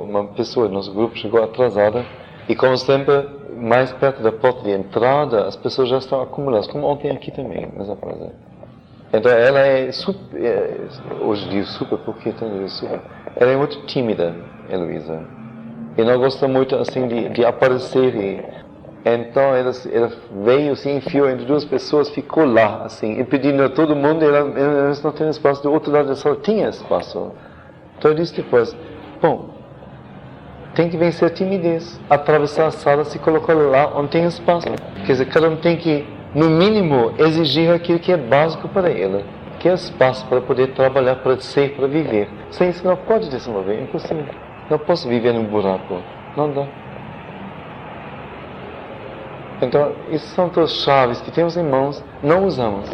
uma pessoa do nosso grupo chegou atrasada, e como sempre, mais perto da porta de entrada, as pessoas já estão acumuladas, como ontem aqui também, nessa frase. Então ela é super, hoje digo super, porque tem super. Ela é muito tímida, Heloísa, e não gosta muito assim de aparecer. Então ela veio, se enfiou entre duas pessoas, ficou lá, assim, impedindo a todo mundo, eles não têm espaço. Do outro lado da sala tinha espaço. Então eu disse depois, bom, tem que vencer a timidez, atravessar a sala, se colocar lá onde tem espaço. Quer dizer, cada um tem que, no mínimo, exigir aquilo que é básico para ele, que é espaço para poder trabalhar, para ser, para viver. Sem isso não pode desenvolver, é impossível. Não posso viver num buraco, não dá. Então, isso são todas chaves que temos em mãos, não usamos.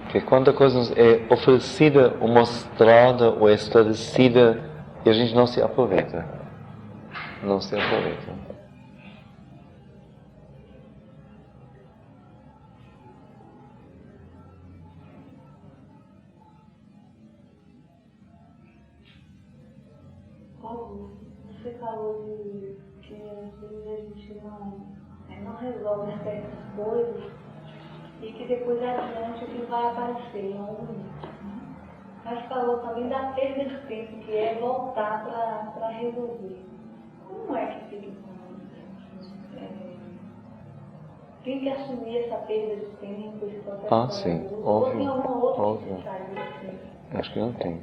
Porque quanta coisa nos é oferecida, ou mostrada, ou esclarecida, e a gente não se aproveita. Não se aproveita. Você falou que às vezes a gente não resolve certas coisas e que depois adiante o que vai aparecer é um bonito. Mas falou também da perda de tempo, que é voltar para resolver. Como é que fica isso? Tem que assumir essa perda de tempo, esse processo? Sim, óbvio. Ou tem alguma outra Óbvio. saída assim? Acho que não tem.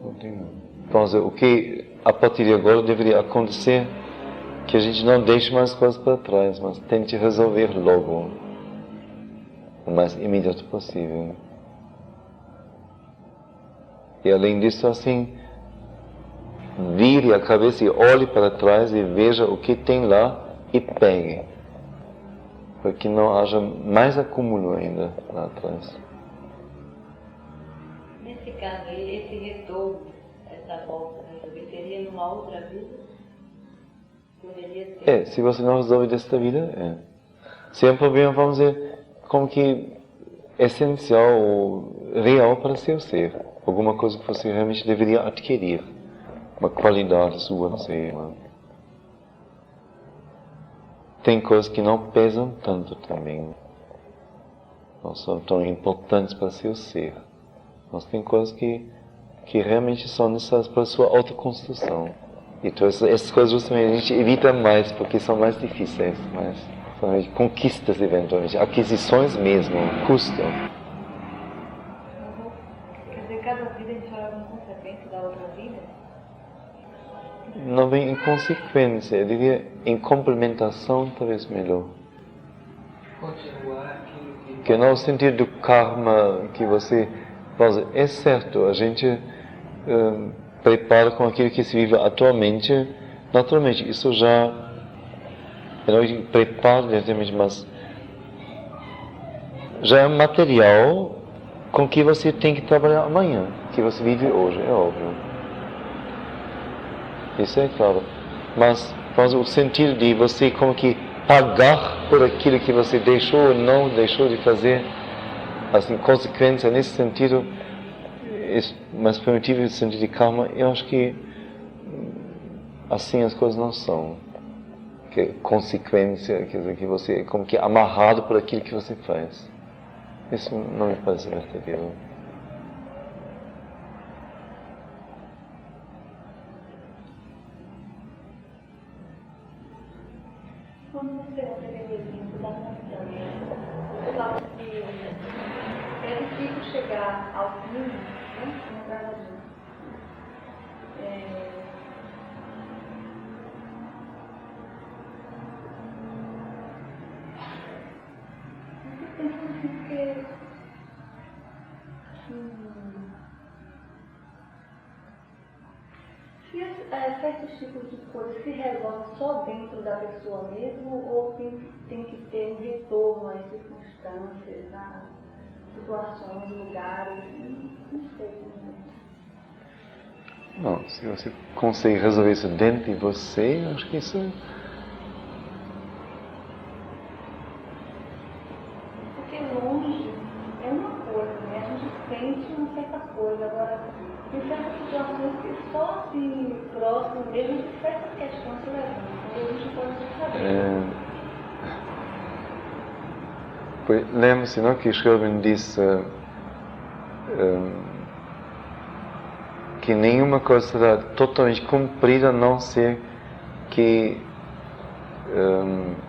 Não tem não. Então, o que a partir de agora deveria acontecer, que a gente não deixe mais coisas para trás, mas tente resolver logo, o mais imediato possível. E além disso, assim, vire a cabeça e olhe para trás e veja o que tem lá e pegue. Para que não haja mais acúmulo ainda lá atrás. Nesse caso aí, esse retorno, essa volta, seria numa outra vida? Poderia ser? Se você não resolve desta vida, Se é um problema, vamos dizer, como que essencial ou real para seu ser. Alguma coisa que você realmente deveria adquirir. Uma qualidade sua, não sei. Tem coisas que não pesam tanto também. Não são tão importantes para seu ser. Mas tem coisas que realmente são necessárias para a sua autoconstrução. Então essas coisas justamente a gente evita mais, porque são mais difíceis. São conquistas eventualmente, aquisições mesmo, custam. Quer dizer, cada vida a gente vai alguma consequência da outra vida? Não vem em consequência, eu diria em complementação talvez melhor. Continuar aquilo Que no sentido do karma que você... É certo, a gente prepara com aquilo que se vive atualmente. Naturalmente, isso já... Eu não digo preparo diretamente, mas... já é um material com que você tem que trabalhar amanhã, que você vive hoje, é óbvio. Isso é claro. Mas o sentido de você como que pagar por aquilo que você deixou ou não deixou de fazer, assim, consequência nesse sentido, mais primitivo no sentido de karma, eu acho que assim as coisas não são. Que consequência, quer dizer, que você é como que amarrado por aquilo que você faz. Isso não me parece verdadeiro. Quando você é aquele exemplo da montanha, você fala que é difícil chegar ao fim, né? Não dá disso. Eu penso assim que se certos tipos de coisas se resolvem só dentro da pessoa mesmo, ou tem que ter um retorno às circunstâncias, a situações, lugares, não sei. Não, se você consegue resolver isso dentro de você, acho que isso... Porque longe é uma coisa, né? A gente sente uma certa coisa, agora tem certas situações que só assim, próximo mesmo, certas questões se levantam, e a gente pode saber. Lembre-se, não, que Schelben disse que nenhuma coisa será totalmente cumprida a não ser que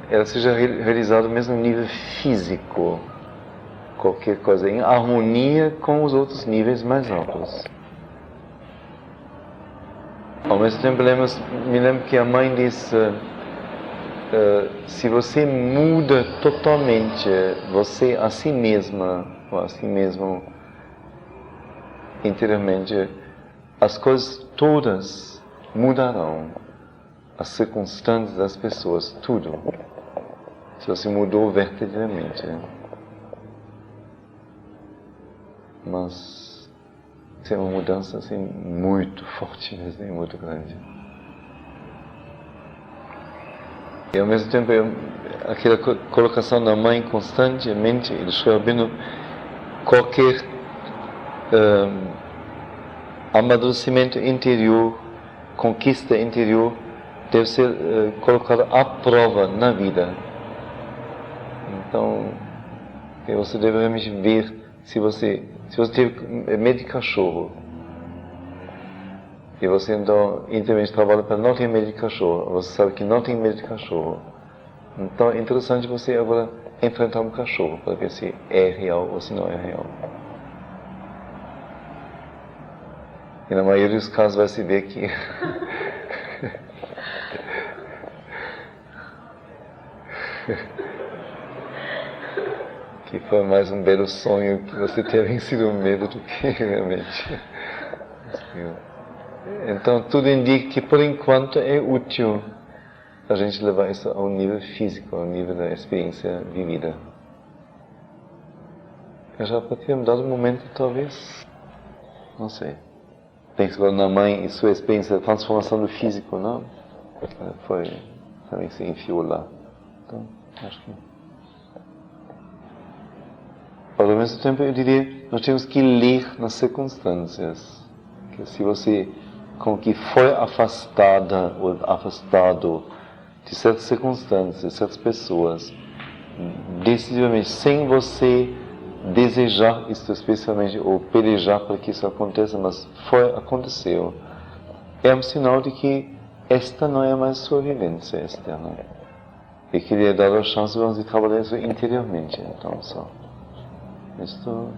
ela seja realizada mesmo no nível físico. Qualquer coisa em harmonia com os outros níveis mais amplos. Ao mesmo tempo, me lembro que a mãe disse, se você muda totalmente você a si mesma, ou a si mesmo inteiramente, as coisas todas mudarão. As circunstâncias das pessoas, tudo. Se você mudou verdadeiramente. Mas tem uma mudança assim muito forte mesmo, muito grande. E ao mesmo tempo, aquela colocação da mãe constantemente, ele escrevendo qualquer amadurecimento interior conquista interior deve ser colocada à prova na vida. Então, você deve realmente ver se você teve medo de cachorro, e você então inteiramente trabalha para não ter medo de cachorro, você sabe que não tem medo de cachorro. Então é interessante você agora enfrentar um cachorro para ver se é real ou se não é real. E na maioria dos casos vai se ver que que foi mais um belo sonho que você ter vencido o medo do que realmente. Então tudo indica que por enquanto é útil a gente levar isso ao nível físico, ao nível da experiência vivida. Eu já para ter dado um momento, talvez, não sei. Penso agora na mãe e sua experiência de transformação do físico, não? Foi, também se enfiou lá. Então, acho que... Ao mesmo tempo, eu diria, nós temos que ler nas circunstâncias. Que se você, com que foi afastada ou afastado de certas circunstâncias, certas pessoas, decisivamente, sem você desejar isso especialmente, ou pelejar para que isso aconteça, mas aconteceu, é um sinal de que esta não é mais sua vivência externa. E que lhe é dado a chance de trabalhar isso interiormente, então só. Isto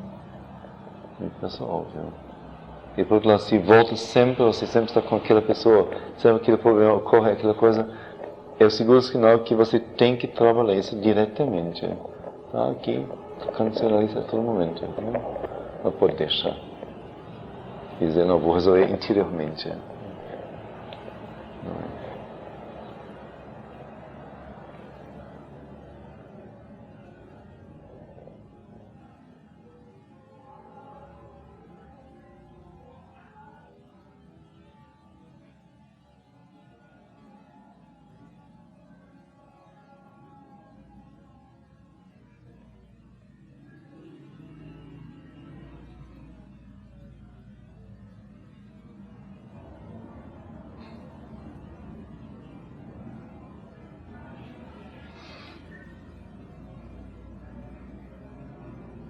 me parece óbvio. E porque lá se volta sempre, você sempre está com aquela pessoa, sempre aquele problema ocorre, aquela coisa, é o seguro sinal que você tem que trabalhar isso diretamente. Tá aqui, cancelar isso a todo momento. Não pode deixar. E dizer, não, vou resolver interiormente. Não é?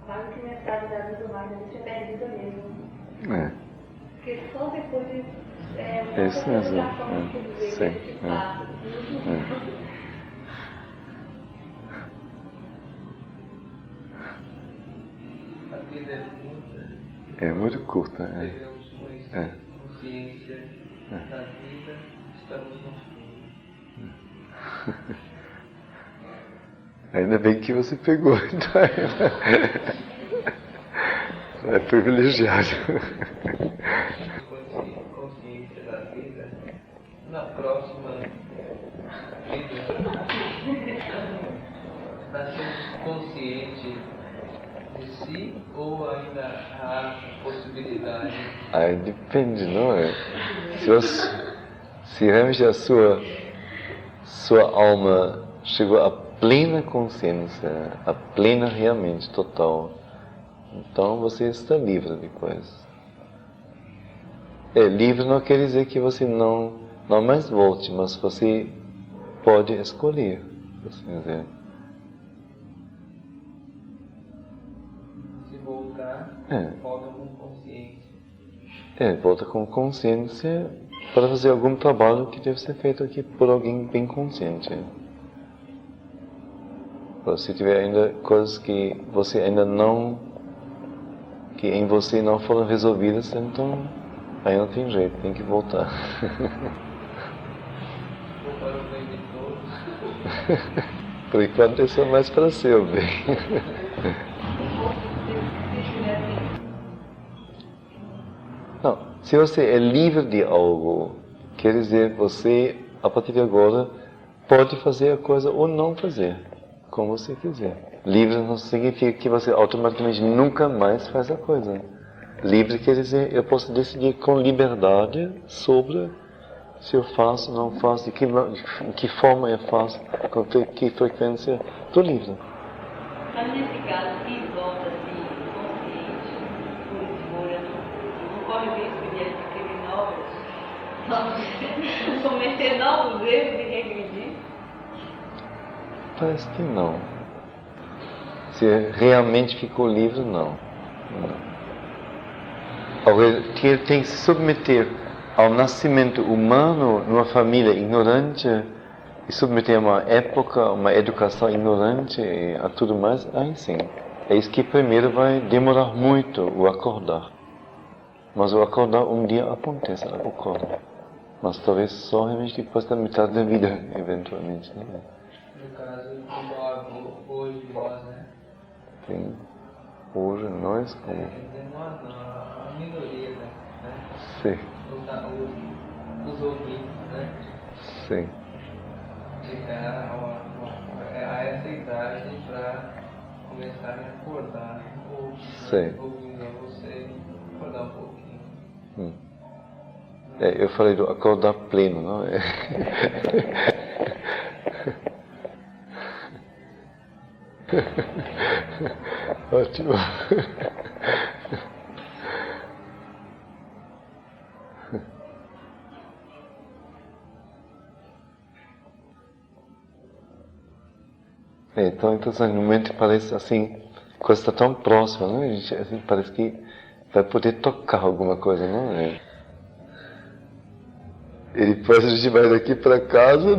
Quase que metade da vida humana a gente é perdida mesmo. É. Porque só depois de É isso mesmo. Sim. A vida é curta. É muito curta. Devemos conhecer consciência da vida, estamos no fim. Ainda bem que você pegou, então é privilegiado. Consciência da vida, na próxima vida, nascemos consciente de si ou ainda há possibilidade? Aí depende, não é? Se realmente a sua alma chegou a plena consciência, a plena realmente, total, então você está livre depois. Livre não quer dizer que você não mais volte, mas você pode escolher, assim dizer. Se voltar, volta com consciência. Volta com consciência para fazer algum trabalho que deve ser feito aqui por alguém bem consciente. Se tiver ainda coisas que você ainda não, que em você não foram resolvidas, então aí não tem jeito, tem que voltar. Vou para o bem de todos. Por enquanto isso é mais para seu bem. Não, se você é livre de algo, quer dizer, você, a partir de agora, pode fazer a coisa ou não fazer. Como você quiser. Livre não significa que você automaticamente nunca mais faz a coisa. Livre quer dizer, eu posso decidir com liberdade sobre se eu faço, não faço, de que forma eu faço, com que frequência. Estou livre. Mas nesse caso, se volta-se consciente, por escolha, não corre o risco de adquirir novos Cometer novos erros e regredir? Parece que não. Se realmente ficou livre, não. Agora, tem que se submeter ao nascimento humano numa família ignorante e submeter a uma época, uma educação ignorante e a tudo mais, aí sim. É isso que primeiro vai demorar muito o acordar. Mas o acordar um dia acontece, ocorre. Mas talvez só realmente depois da metade da vida, eventualmente. Né? No caso, hoje nós, né? Sim. Hoje nós como... Nós não, a minoria, né? Sim. Os ouvintes, né? Sim. Chegar a essa idade para começarem a acordar. Ouvindo a você, acordar um pouquinho. Eu falei do acordar pleno, não é? Ótimo. Então no momento parece assim, a coisa está tão próxima, não? A gente, assim, parece que vai poder tocar alguma coisa, não é? E depois a gente vai daqui para casa,